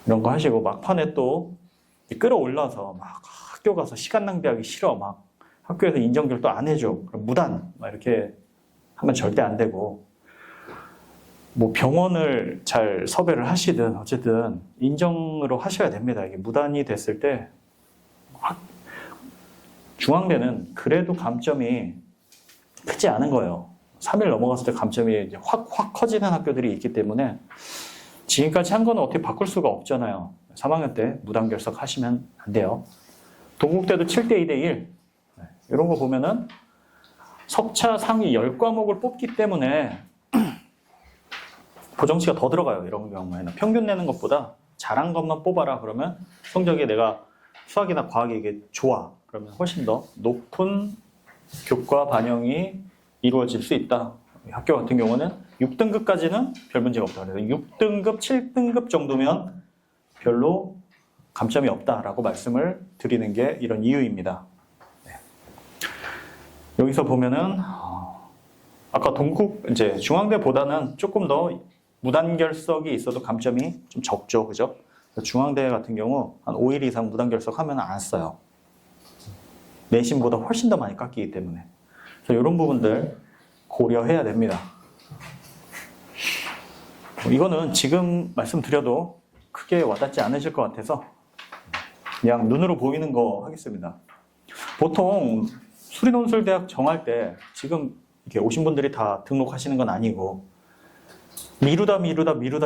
이런 거 하시고 막판에 또 끌어올라서 막 학교 가서 시간 낭비하기 싫어 막 학교에서 인정결 또 안 해줘 그럼 무단 막 이렇게 하면 절대 안 되고 뭐 병원을 잘 섭외를 하시든 어쨌든 인정으로 하셔야 됩니다. 이게 무단이 됐을 때 중앙대는 그래도 감점이 크지 않은 거예요. 3일 넘어갔을 때 감점이 이제 확 커지는 학교들이 있기 때문에 지금까지 한 거는 어떻게 바꿀 수가 없잖아요. 3학년 때 무단 결석 하시면 안 돼요. 동국대도 7대 2대 1 이런 거 보면은 석차 상위 10과목을 뽑기 때문에 보정치가 더 들어가요. 이런 경우에는 평균 내는 것보다 잘한 것만 뽑아라 그러면 성적이 내가 수학이나 과학이 이게 좋아 그러면 훨씬 더 높은 교과 반영이 이루어질 수 있다. 학교 같은 경우는 6등급까지는 별 문제가 없다. 그래서 6등급, 7등급 정도면 별로 감점이 없다라고 말씀을 드리는 게 이런 이유입니다. 여기서 보면은 아까 이제 중앙대보다는 조금 더 무단결석이 있어도 감점이 좀 적죠, 그죠? 중앙대 같은 경우 한 5일 이상 무단결석하면 안 써요. 내신보다 훨씬 더 많이 깎이기 때문에. 그래서 이런 부분들 고려해야 됩니다. 이거는 지금 말씀드려도 크게 와닿지 않으실 것 같아서 그냥 눈으로 보이는 거 하겠습니다. 보통 수리논술대학 정할 때 지금 이렇게 오신 분들이 다 등록하시는 건 아니고 미루다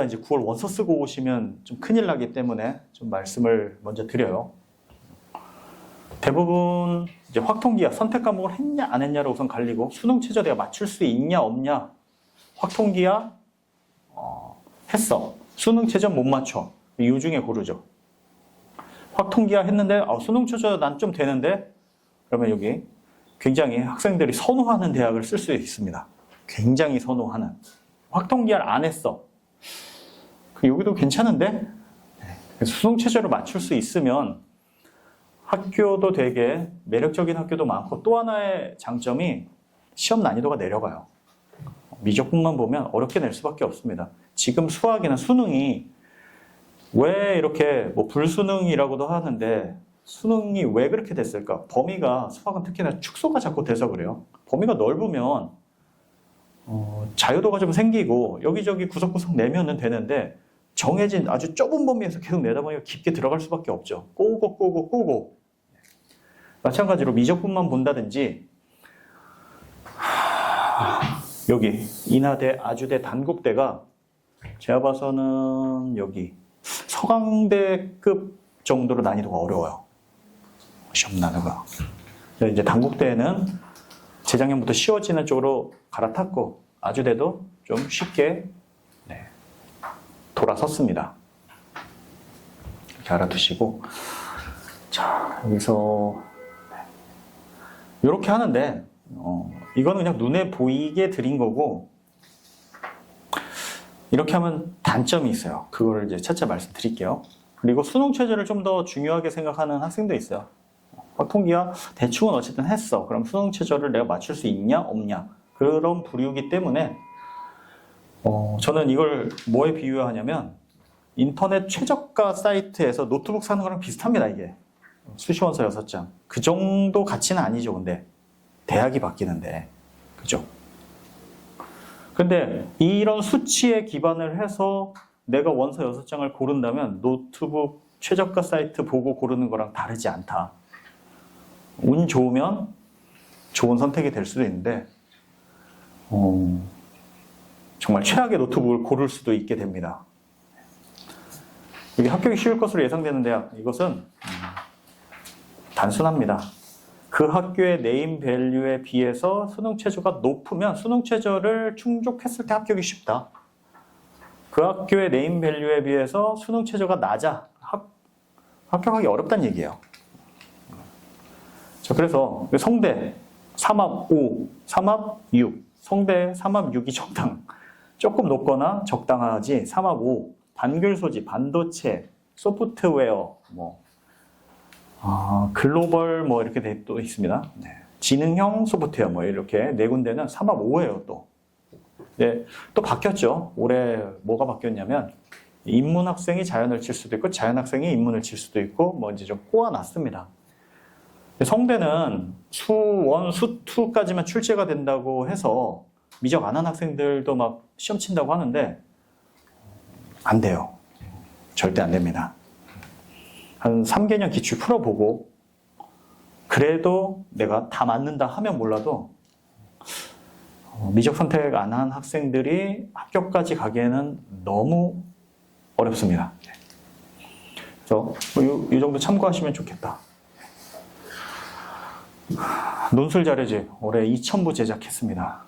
이제 9월 원서 쓰고 오시면 좀 큰일 나기 때문에 좀 말씀을 먼저 드려요. 대부분 이제 확통기하 선택 과목을 했냐 안 했냐를 우선 갈리고 수능 최저 내가 맞출 수 있냐 없냐. 확통기하 했어. 수능 최저 못 맞춰. 이 중에 고르죠. 확통기하 했는데 수능 최저 난 좀 되는데 그러면 여기 굉장히 학생들이 선호하는 대학을 쓸 수 있습니다. 굉장히 선호하는. 확통기하를 안 했어. 여기도 괜찮은데 수능 최저를 맞출 수 있으면 학교도 되게 매력적인 학교도 많고 또 하나의 장점이 시험 난이도가 내려가요. 미적분만 보면 어렵게 낼 수밖에 없습니다. 지금 수학이나 수능이 왜 이렇게 뭐 불수능이라고도 하는데 수능이 왜 그렇게 됐을까? 범위가 수학은 특히나 축소가 자꾸 돼서 그래요. 범위가 넓으면 자유도가 좀 생기고 여기저기 구석구석 내면은 되는데 정해진 아주 좁은 범위에서 계속 내다 보니까 깊게 들어갈 수밖에 없죠. 꼬고 마찬가지로 미적분만 본다든지 여기 인하대, 아주대, 단국대가 제가 봐서는 여기 서강대급 정도로 난이도가 어려워요. 시험 난이도가. 이제 단국대는 재작년부터 쉬워지는 쪽으로 갈아탔고 아주대도 좀 쉽게 돌아섰습니다. 이렇게 알아두시고 자 여기서 이렇게 하는데 이거는 그냥 눈에 보이게 드린 거고 이렇게 하면 단점이 있어요. 그거를 이제 차차 말씀드릴게요. 그리고 수능 최저를 좀 더 중요하게 생각하는 학생도 있어요. 확통기하 대충은 어쨌든 했어. 그럼 수능 최저를 내가 맞출 수 있냐 없냐 그런 부류이기 때문에 저는 이걸 뭐에 비유하냐면 인터넷 최저가 사이트에서 노트북 사는 거랑 비슷합니다. 이게 수시원서 6장 그 정도 가치는 아니죠. 근데 대학이 바뀌는데 그죠? 근데 이런 수치에 기반을 해서 내가 원서 6장을 고른다면 노트북 최저가 사이트 보고 고르는 거랑 다르지 않다. 운 좋으면 좋은 선택이 될 수도 있는데 정말 최악의 노트북을 고를 수도 있게 됩니다. 이게 합격이 쉬울 것으로 예상되는데요. 이것은 단순합니다. 그 학교의 네임 밸류에 비해서 수능 최저가 높으면 수능 최저를 충족했을 때 합격이 쉽다. 그 학교의 네임 밸류에 비해서 수능 최저가 낮아. 합격하기 어렵다는 얘기예요. 자, 그래서 성대 3합 5, 3합 6, 성대 3합 6이 조금 높거나 적당하지 3합 5, 반글 소지, 반도체, 소프트웨어, 글로벌 이렇게 또 있습니다. 지능형 소프트웨어 이렇게 네 군데는 3합 5예요 또. 네, 또 바뀌었죠. 올해 뭐가 바뀌었냐면 인문 학생이 자연을 칠 수도 있고 자연 학생이 인문을 칠 수도 있고 이제 좀 꼬아놨습니다. 성대는 수1, 수2까지만 출제가 된다고 해서 미적 안 한 학생들도 막 시험 친다고 하는데 안 돼요. 절대 안 됩니다. 한 3개년 기출 풀어보고 그래도 내가 다 맞는다 하면 몰라도 미적 선택 안 한 학생들이 합격까지 가기에는 너무 어렵습니다. 그래서 이 정도 참고하시면 좋겠다. 논술 자료집 올해 2,000부 제작했습니다.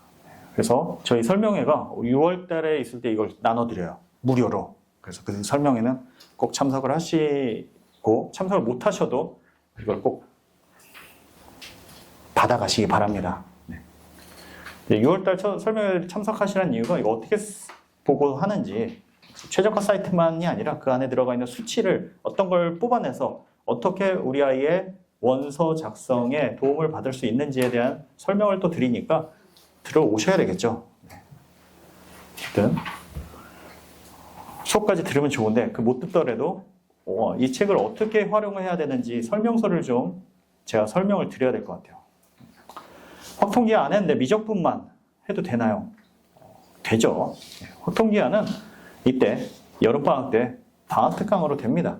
그래서 저희 설명회가 6월 달에 있을 때 이걸 나눠드려요. 무료로. 그래서 그 설명회는 꼭 참석을 하시고 참석을 못 하셔도 이걸 꼭 받아가시기 바랍니다. 6월달 설명회 참석하시라는 이유가 이거 어떻게 보고 하는지 최저가 사이트만이 아니라 그 안에 들어가 있는 수치를 어떤 걸 뽑아내서 어떻게 우리 아이의 원서 작성에 도움을 받을 수 있는지에 대한 설명을 또 드리니까 들어오셔야 되겠죠. 어쨌든 수업까지 들으면 좋은데 그 못 듣더라도 이 책을 어떻게 활용을 해야 되는지 설명서를 좀 제가 설명을 드려야 될 것 같아요. 확통기하 안 했는데 미적분만 해도 되나요? 되죠. 확통기하는 이때 여름방학 때 방학 특강으로 됩니다.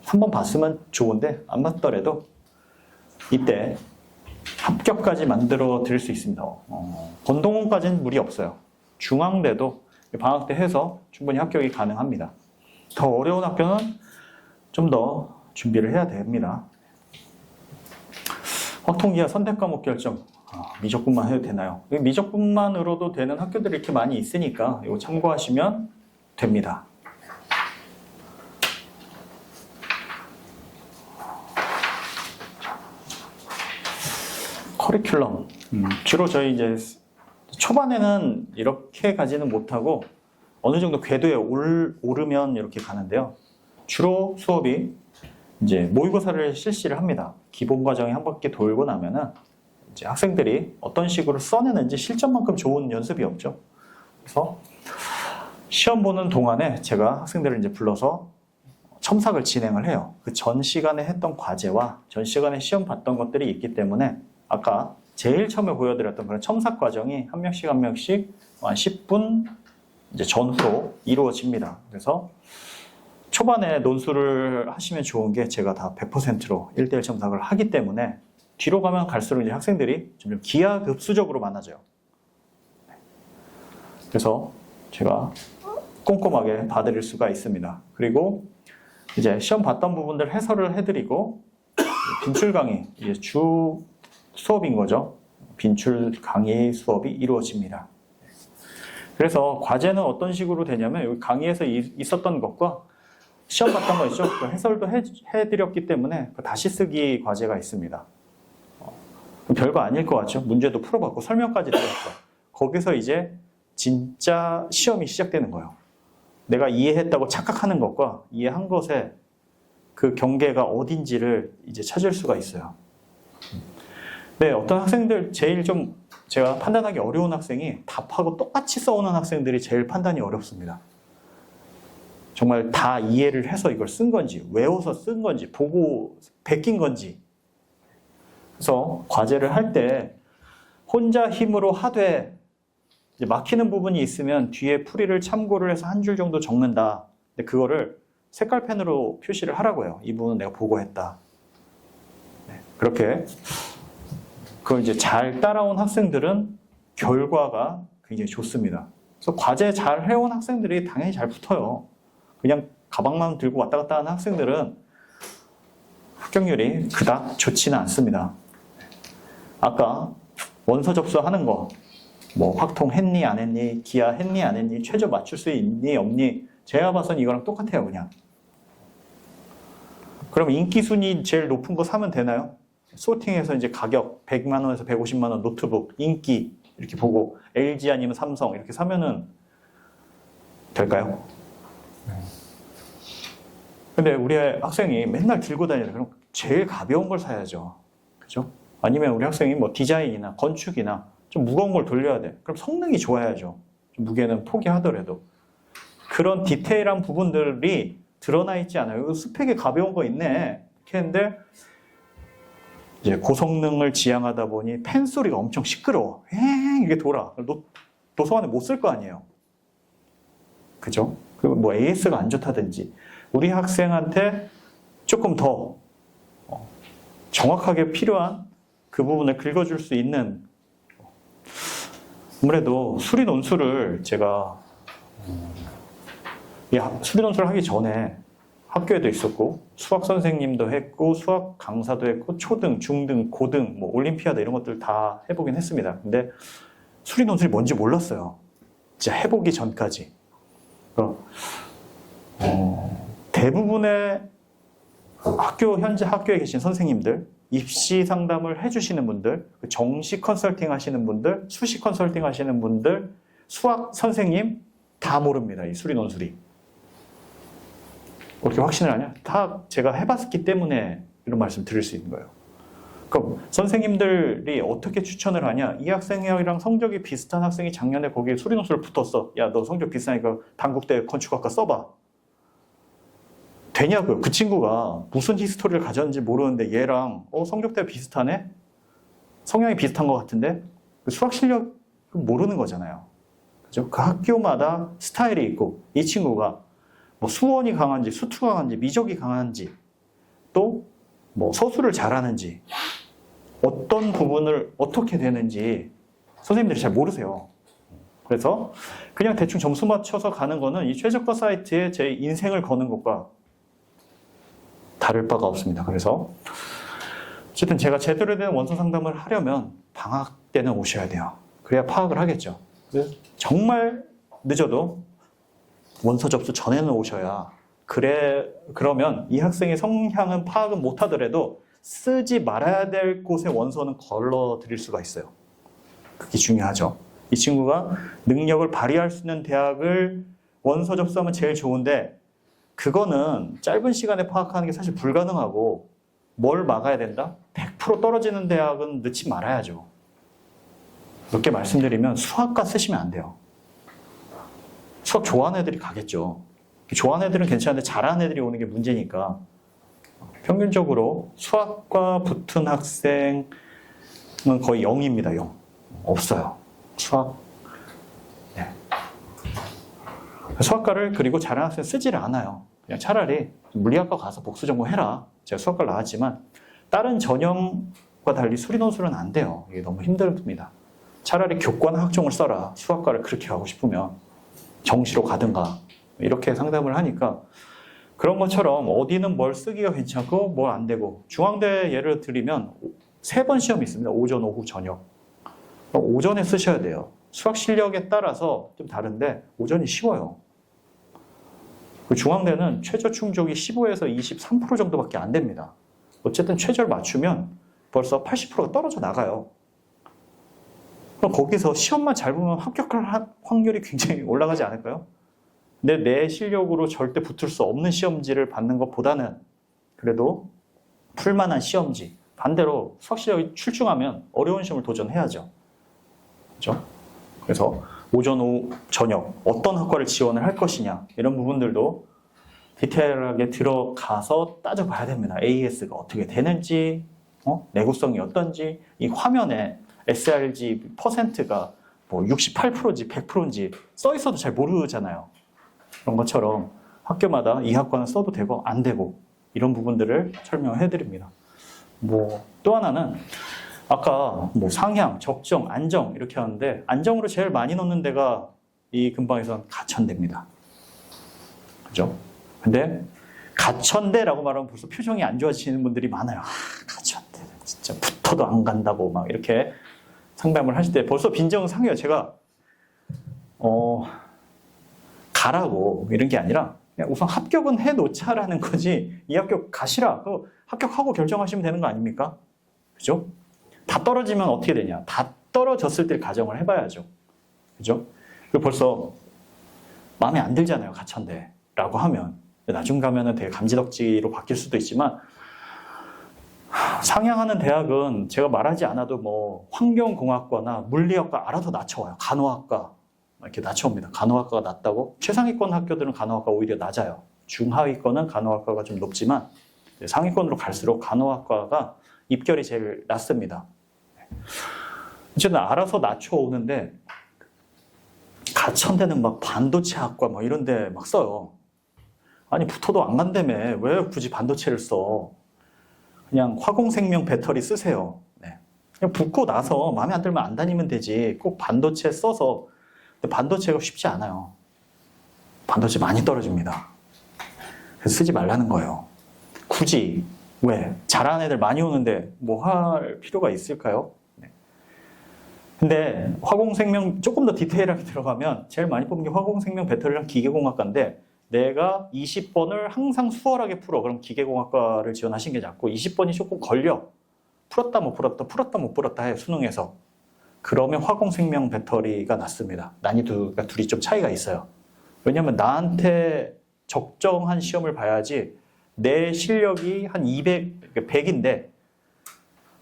한번 봤으면 좋은데 안 봤더라도 이때 합격까지 만들어 드릴 수 있습니다. 권동원까지는 무리 없어요. 중앙대도 방학 때 해서 충분히 합격이 가능합니다. 더 어려운 학교는 좀 더 준비를 해야 됩니다. 확통기하 선택과목 결정, 미적분만 해도 되나요? 미적분만으로도 되는 학교들이 이렇게 많이 있으니까 이거 참고하시면 됩니다. 커리큘럼, 주로 저희 이제 초반에는 이렇게 가지는 못하고 어느 정도 궤도에 오르면 이렇게 가는데요. 주로 수업이 이제 모의고사를 실시를 합니다. 기본 과정이 한 바퀴 돌고 나면은 이제 학생들이 어떤 식으로 써내는지 실전만큼 좋은 연습이 없죠. 그래서 시험 보는 동안에 제가 학생들을 이제 불러서 첨삭을 진행을 해요. 그 전 시간에 했던 과제와 전 시간에 시험 봤던 것들이 있기 때문에 아까 제일 처음에 보여드렸던 그런 첨삭 과정이 한 명씩 한 10분 이제 전후로 이루어집니다. 그래서 초반에 논술을 하시면 좋은 게 제가 다 100%로 1대1 첨삭을 하기 때문에 뒤로 가면 갈수록 이제 학생들이 좀 기하급수적으로 많아져요. 그래서 제가 꼼꼼하게 봐드릴 수가 있습니다. 그리고 이제 시험 봤던 부분들 해설을 해드리고 빈출 강의, 이제 주 수업인 거죠. 빈출 강의 수업이 이루어집니다. 그래서 과제는 어떤 식으로 되냐면 여기 강의에서 있었던 것과 시험 봤던 거 있죠. 그 해설도 해드렸기 때문에 다시 쓰기 과제가 있습니다. 별거 아닐 것 같죠. 문제도 풀어봤고 설명까지 드렸죠. 거기서 이제 진짜 시험이 시작되는 거예요. 내가 이해했다고 착각하는 것과 이해한 것의 그 경계가 어딘지를 이제 찾을 수가 있어요. 네, 어떤 학생들 제일 좀 제가 판단하기 어려운 학생이 답하고 똑같이 써오는 학생들이 제일 판단이 어렵습니다. 정말 다 이해를 해서 이걸 쓴 건지, 외워서 쓴 건지, 보고 베낀 건지. 그래서 과제를 할 때 혼자 힘으로 하되 이제 막히는 부분이 있으면 뒤에 풀이를 참고를 해서 한 줄 정도 적는다. 근데 그거를 색깔펜으로 표시를 하라고요. 이 부분은 내가 보고 했다. 네, 그렇게 그걸 이제 잘 따라온 학생들은 결과가 굉장히 좋습니다. 그래서 과제 잘 해온 학생들이 당연히 잘 붙어요. 그냥 가방만 들고 왔다 갔다 하는 학생들은 합격률이 그닥 좋지는 않습니다. 아까 원서 접수하는 거, 뭐 확통 했니 안 했니, 기하 했니 안 했니, 최저 맞출 수 있니 없니, 제가 봐선 이거랑 똑같아요 그냥. 그럼 인기 순위 제일 높은 거 사면 되나요? 소팅해서 이제 가격 100만 원에서 150만 원 노트북 인기 이렇게 보고 LG 아니면 삼성 이렇게 사면은 될까요? 근데 우리 학생이 맨날 들고 다니는 그럼 제일 가벼운 걸 사야죠. 그죠? 아니면 우리 학생이 뭐 디자인이나 건축이나 좀 무거운 걸 돌려야 돼. 그럼 성능이 좋아야죠. 좀 무게는 포기하더라도. 그런 디테일한 부분들이 드러나 있지 않아요. 스펙이 가벼운 거 있네. 이렇게 했는데 이제 고성능을 지향하다 보니 펜 소리가 엄청 시끄러워. 이게 돌아. 도서관에 못 쓸 거 아니에요. 그죠? 그리고 뭐 AS가 안 좋다든지 우리 학생한테 조금 더 정확하게 필요한 그 부분을 긁어줄 수 있는 아무래도 수리 논술을 제가 수리 논술을 하기 전에 학교에도 있었고 수학 선생님도 했고 수학 강사도 했고 초등, 중등, 고등, 뭐 올림피아드 이런 것들 다 해보긴 했습니다. 근데 수리 논술이 뭔지 몰랐어요. 진짜 해보기 전까지. 대부분의 현재 학교에 계신 선생님들, 입시 상담을 해주시는 분들, 정시 컨설팅 하시는 분들, 수시 컨설팅 하시는 분들, 수학 선생님 다 모릅니다. 이 수리 논술이. 어떻게 확신을 하냐? 다 제가 해봤기 때문에 이런 말씀 드릴 수 있는 거예요. 그럼 선생님들이 어떻게 추천을 하냐? 이 학생이랑 성적이 비슷한 학생이 작년에 거기에 수리 논술을 붙었어. 야, 너 성적 비슷하니까 단국대 건축학과 써봐. 되냐고요. 그 친구가 무슨 히스토리를 가졌는지 모르는데 얘랑 성적대가 비슷하네? 성향이 비슷한 것 같은데? 그 수학 실력 모르는 거잖아요. 그죠? 그 학교마다 스타일이 있고 이 친구가 뭐 수원이 강한지 수투가 강한지 미적이 강한지 또 뭐 서술을 잘하는지 어떤 부분을 어떻게 되는지 선생님들이 잘 모르세요. 그래서 그냥 대충 점수 맞춰서 가는 거는 이 최저가 사이트에 제 인생을 거는 것과 다를 바가 없습니다. 그래서 어쨌든 제가 제대로 된 원서 상담을 하려면 방학 때는 오셔야 돼요. 그래야 파악을 하겠죠. 정말 늦어도 원서 접수 전에는 오셔야 그러면 이 학생의 성향은 파악은 못하더라도 쓰지 말아야 될 곳에 원서는 걸러 드릴 수가 있어요. 그게 중요하죠. 이 친구가 능력을 발휘할 수 있는 대학을 원서 접수하면 제일 좋은데 그거는 짧은 시간에 파악하는 게 사실 불가능하고 뭘 막아야 된다? 100% 떨어지는 대학은 넣지 말아야죠. 이렇게 말씀드리면 수학과 쓰시면 안 돼요. 수학 좋아하는 애들이 가겠죠. 좋아하는 애들은 괜찮은데 잘하는 애들이 오는 게 문제니까 평균적으로 수학과 붙은 학생은 거의 0입니다. 0. 없어요. 수학. 네. 수학과를 그리고 잘하는 학생 쓰지를 않아요. 그냥 차라리 물리학과 가서 복수 전공해라. 제가 수학과 나왔지만 다른 전형과 달리 수리논술은 안 돼요. 이게 너무 힘듭니다. 차라리 교권 학종을 써라. 수학과를 그렇게 가고 싶으면 정시로 가든가 이렇게 상담을 하니까 그런 것처럼 어디는 뭘 쓰기가 괜찮고 뭘 안 되고 중앙대 예를 들면 3번 시험이 있습니다. 오전, 오후, 저녁. 오전에 쓰셔야 돼요. 수학 실력에 따라서 좀 다른데 오전이 쉬워요. 중앙대는 최저 충족이 15에서 23% 정도밖에 안 됩니다. 어쨌든 최저를 맞추면 벌써 80%가 떨어져 나가요. 그럼 거기서 시험만 잘 보면 합격할 확률이 굉장히 올라가지 않을까요? 근데 내 실력으로 절대 붙을 수 없는 시험지를 받는 것보다는 그래도 풀만한 시험지, 반대로 수학 실력이 출중하면 어려운 시험을 도전해야죠. 그렇죠? 그래서 오전, 오후, 저녁 어떤 학과를 지원을 할 것이냐 이런 부분들도 디테일하게 들어가서 따져봐야 됩니다. AS가 어떻게 되는지, 내구성이 어떤지, 이 화면에 SRG 퍼센트가 뭐 68%인지 100%인지 써 있어도 잘 모르잖아요. 그런 것처럼 학교마다 이 학과는 써도 되고 안 되고 이런 부분들을 설명해 드립니다. 뭐 또 하나는 아까 뭐 상향, 적정, 안정 이렇게 하는데 안정으로 제일 많이 넣는 데가 이 근방에서는 가천대입니다. 그죠? 근데 가천대라고 말하면 벌써 표정이 안 좋아지시는 분들이 많아요. 가천대 진짜 붙어도 안 간다고 막 이렇게 상담을 하실 때 벌써 빈정상해요. 제가 가라고 이런 게 아니라 그냥 우선 합격은 해놓자라는 거지 이 학교 가시라. 합격하고 결정하시면 되는 거 아닙니까? 그죠? 다 떨어지면 어떻게 되냐? 다 떨어졌을 때 가정을 해봐야죠. 그죠? 그리고 벌써 마음에 안 들잖아요. 가천대라고 하면. 나중 가면은 되게 감지덕지로 바뀔 수도 있지만 상향하는 대학은 제가 말하지 않아도 뭐 환경공학과나 물리학과 알아서 낮춰와요. 간호학과 이렇게 낮춰옵니다. 간호학과가 낮다고? 최상위권 학교들은 간호학과 오히려 낮아요. 중하위권은 간호학과가 좀 높지만 상위권으로 갈수록 간호학과가 입결이 제일 낮습니다. 어쨌든 알아서 낮춰오는데 가천대는 막 반도체학과 막 이런 데 막 써요. 아니 붙어도 안 간다며 왜 굳이 반도체를 써? 그냥 화공생명 배터리 쓰세요. 네. 그냥 붙고 나서 마음에 안 들면 안 다니면 되지. 꼭 반도체 써서. 근데 반도체가 쉽지 않아요. 반도체 많이 떨어집니다. 그래서 쓰지 말라는 거예요. 굳이 왜? 잘하는 애들 많이 오는데 뭐 할 필요가 있을까요? 네. 근데 화공생명 조금 더 디테일하게 들어가면 제일 많이 뽑는 게 화공생명 배터리랑 기계공학과인데 내가 20번을 항상 수월하게 풀어. 그럼 기계공학과를 지원하신 게 낫고 20번이 조금 걸려. 풀었다 못 풀었다 풀었다 못 풀었다 해 수능에서. 그러면 화공생명 배터리가 낫습니다. 난이도가 둘이 좀 차이가 있어요. 왜냐하면 나한테 적정한 시험을 봐야지 내 실력이 한 100인데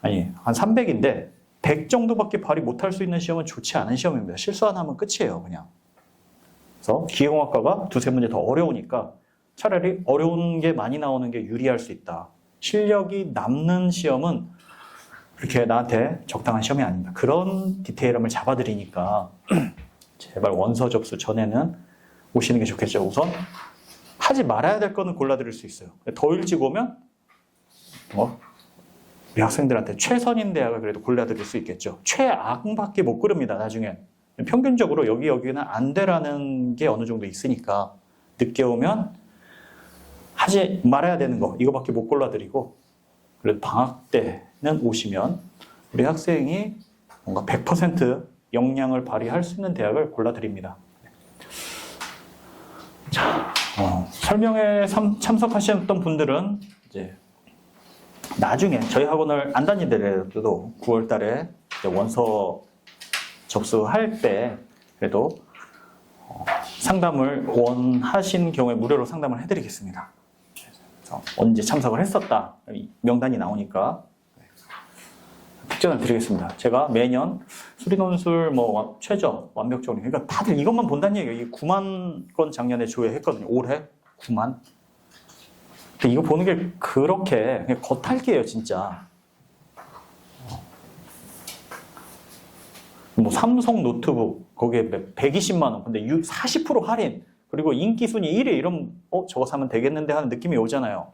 아니 한 300인데 100 정도밖에 발휘 못할 수 있는 시험은 좋지 않은 시험입니다. 실수 하나 하면 끝이에요. 그냥. 그래서 기계공학과가 두세 문제 더 어려우니까 차라리 어려운 게 많이 나오는 게 유리할 수 있다. 실력이 남는 시험은 그렇게 나한테 적당한 시험이 아닙니다. 그런 디테일함을 잡아드리니까 제발 원서 접수 전에는 오시는 게 좋겠죠. 우선 하지 말아야 될 거는 골라드릴 수 있어요. 더 일찍 오면 우리 학생들한테 최선인 대학을 그래도 골라드릴 수 있겠죠. 최악밖에 못 고릅니다, 나중에. 평균적으로 여기는 안 되라는 게 어느 정도 있으니까 늦게 오면 하지 말아야 되는 거 이거밖에 못 골라드리고 그래도 방학 때는 오시면 우리 학생이 뭔가 100% 역량을 발휘할 수 있는 대학을 골라드립니다. 자, 설명회 참석하셨던 분들은 이제 나중에 저희 학원을 안 다니더라도 9월 달에 원서 접수할 때 그래도 상담을 원하신 경우에 무료로 상담을 해드리겠습니다. 언제 참석을 했었다 명단이 나오니까 특전을 드리겠습니다. 제가 매년 수리논술 뭐 최저 완벽적으로 그러니까 다들 이것만 본다는 얘기예요. 이 9만 건 작년에 조회했거든요. 올해 9만. 근데 이거 보는 게 그렇게 그냥 겉핥기예요, 진짜. 뭐 삼성 노트북 거기에 120만 원. 근데 40% 할인. 그리고 인기 순위 1위 이러면 저거 사면 되겠는데 하는 느낌이 오잖아요.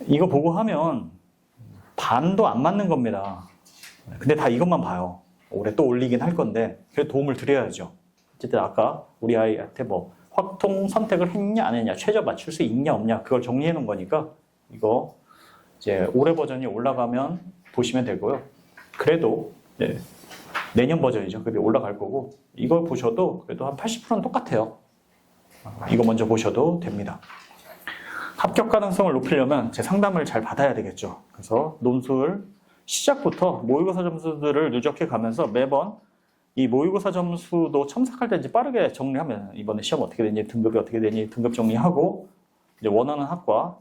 이거 보고 하면 반도 안 맞는 겁니다. 근데 다 이것만 봐요. 올해 또 올리긴 할 건데 그래도 도움을 드려야죠. 어쨌든 아까 우리 아이한테 뭐 확통 선택을 했냐 안 했냐 최저 맞출 수 있냐 없냐 그걸 정리해 놓은 거니까 이거 이제 올해 버전이 올라가면 보시면 되고요. 그래도 네, 내년 버전이죠. 그게 올라갈 거고 이걸 보셔도 그래도 한 80%는 똑같아요. 이거 먼저 보셔도 됩니다. 합격 가능성을 높이려면 제 상담을 잘 받아야 되겠죠. 그래서 논술 시작부터 모의고사 점수들을 누적해 가면서 매번 이 모의고사 점수도 첨삭할 때 이제 빠르게 정리하면 이번에 시험 어떻게 되니, 등급이 어떻게 되니, 등급 정리하고 이제 원하는 학과,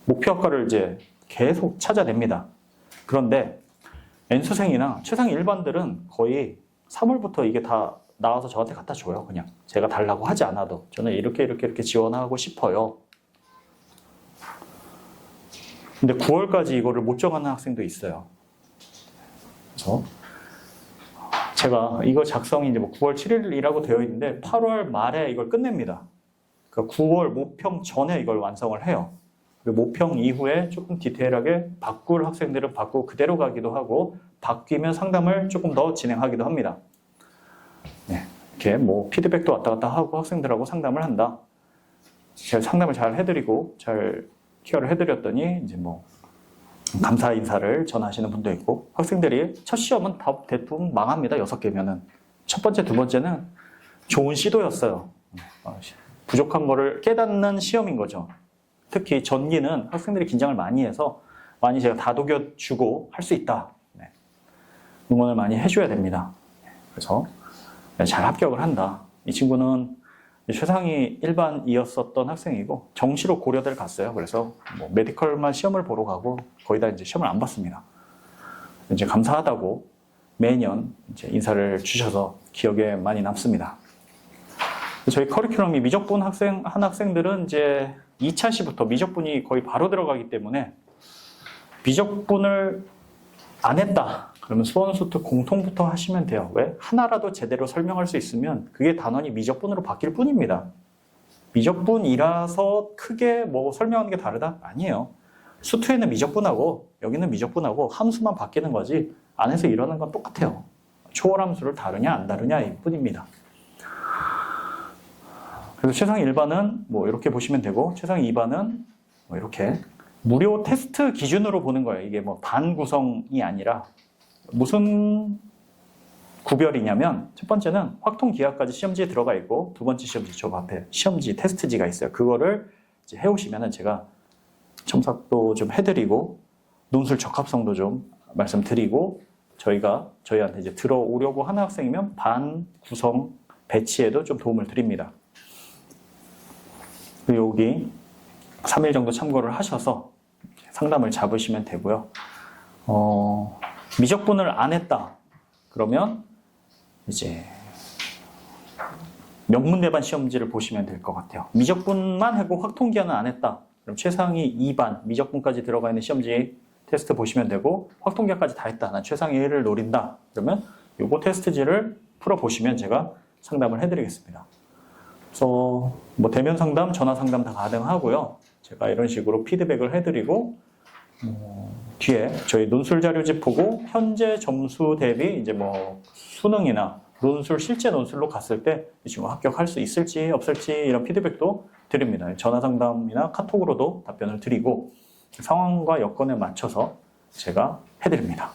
목표 학과를 이제 계속 찾아냅니다. 그런데 N수생이나 최상 일반들은 거의 3월부터 이게 다 나와서 저한테 갖다 줘요. 그냥 제가 달라고 하지 않아도 저는 이렇게 지원하고 싶어요. 근데 9월까지 이거를 못 정하는 학생도 있어요. 그래서 제가 이거 작성이 이제 뭐 9월 7일이라고 되어 있는데 8월 말에 이걸 끝냅니다. 그러니까 9월 모평 전에 이걸 완성을 해요. 그리고 모평 이후에 조금 디테일하게 바꿀 학생들은 바꾸고 그대로 가기도 하고 바뀌면 상담을 조금 더 진행하기도 합니다. 네, 이렇게 뭐 피드백도 왔다 갔다 하고 학생들하고 상담을 한다. 제가 상담을 잘 해드리고 잘 케어를 해드렸더니 이제 뭐 감사 인사를 전하시는 분도 있고 학생들이 첫 시험은 다 대부분 망합니다. 6개면은 첫 번째, 두 번째는 좋은 시도였어요. 부족한 거를 깨닫는 시험인 거죠. 특히 전기는 학생들이 긴장을 많이 해서 많이 제가 다독여주고 할 수 있다. 네. 응원을 많이 해줘야 됩니다. 그래서 잘 합격을 한다. 이 친구는 최상위 일반이었었던 학생이고 정시로 고려대를 갔어요. 그래서 뭐 메디컬만 시험을 보러 가고 거의 다 이제 시험을 안 봤습니다. 이제 감사하다고 매년 이제 인사를 주셔서 기억에 많이 남습니다. 저희 커리큘럼이 미적분 한 학생들은 이제 2차 시부터 미적분이 거의 바로 들어가기 때문에 미적분을 안 했다. 그러면 수원수특 공통부터 하시면 돼요. 왜? 하나라도 제대로 설명할 수 있으면 그게 단원이 미적분으로 바뀔 뿐입니다. 미적분이라서 크게 뭐 설명하는 게 다르다? 아니에요. 수투에는 미적분하고 여기는 미적분하고 함수만 바뀌는 거지 안에서 일어나는 건 똑같아요. 초월함수를 다루냐 안 다루냐 이 뿐입니다. 그래서 최상 1반은 뭐 이렇게 보시면 되고 최상 2반은 뭐 이렇게 무료 테스트 기준으로 보는 거예요. 이게 뭐 반 구성이 아니라 무슨 구별이냐면 첫 번째는 확통 기하까지 시험지에 들어가 있고 두 번째 시험지 저 앞에 시험지 테스트지가 있어요. 그거를 이제 해오시면은 제가 첨삭도 좀 해드리고 논술 적합성도 좀 말씀드리고 저희한테 이제 들어오려고 하는 학생이면 반 구성 배치에도 좀 도움을 드립니다. 그리고 여기 3일 정도 참고를 하셔서 상담을 잡으시면 되고요. 미적분을 안 했다. 그러면 이제 명문대반 시험지를 보시면 될 것 같아요. 미적분만 하고 확통기하는 안 했다. 그럼 최상위 2반 미적분까지 들어가 있는 시험지 테스트 보시면 되고 확통기하까지 다 했다. 난 최상위 1을 노린다. 그러면 요거 테스트지를 풀어보시면 제가 상담을 해드리겠습니다. 그래서 뭐 대면 상담, 전화 상담 다 가능하고요. 제가 이런 식으로 피드백을 해드리고 뒤에 저희 논술 자료집 보고 현재 점수 대비 이제 뭐 수능이나 논술 실제 논술로 갔을 때 이 친구 합격할 수 있을지 없을지 이런 피드백도 드립니다. 전화 상담이나 카톡으로도 답변을 드리고 상황과 여건에 맞춰서 제가 해드립니다.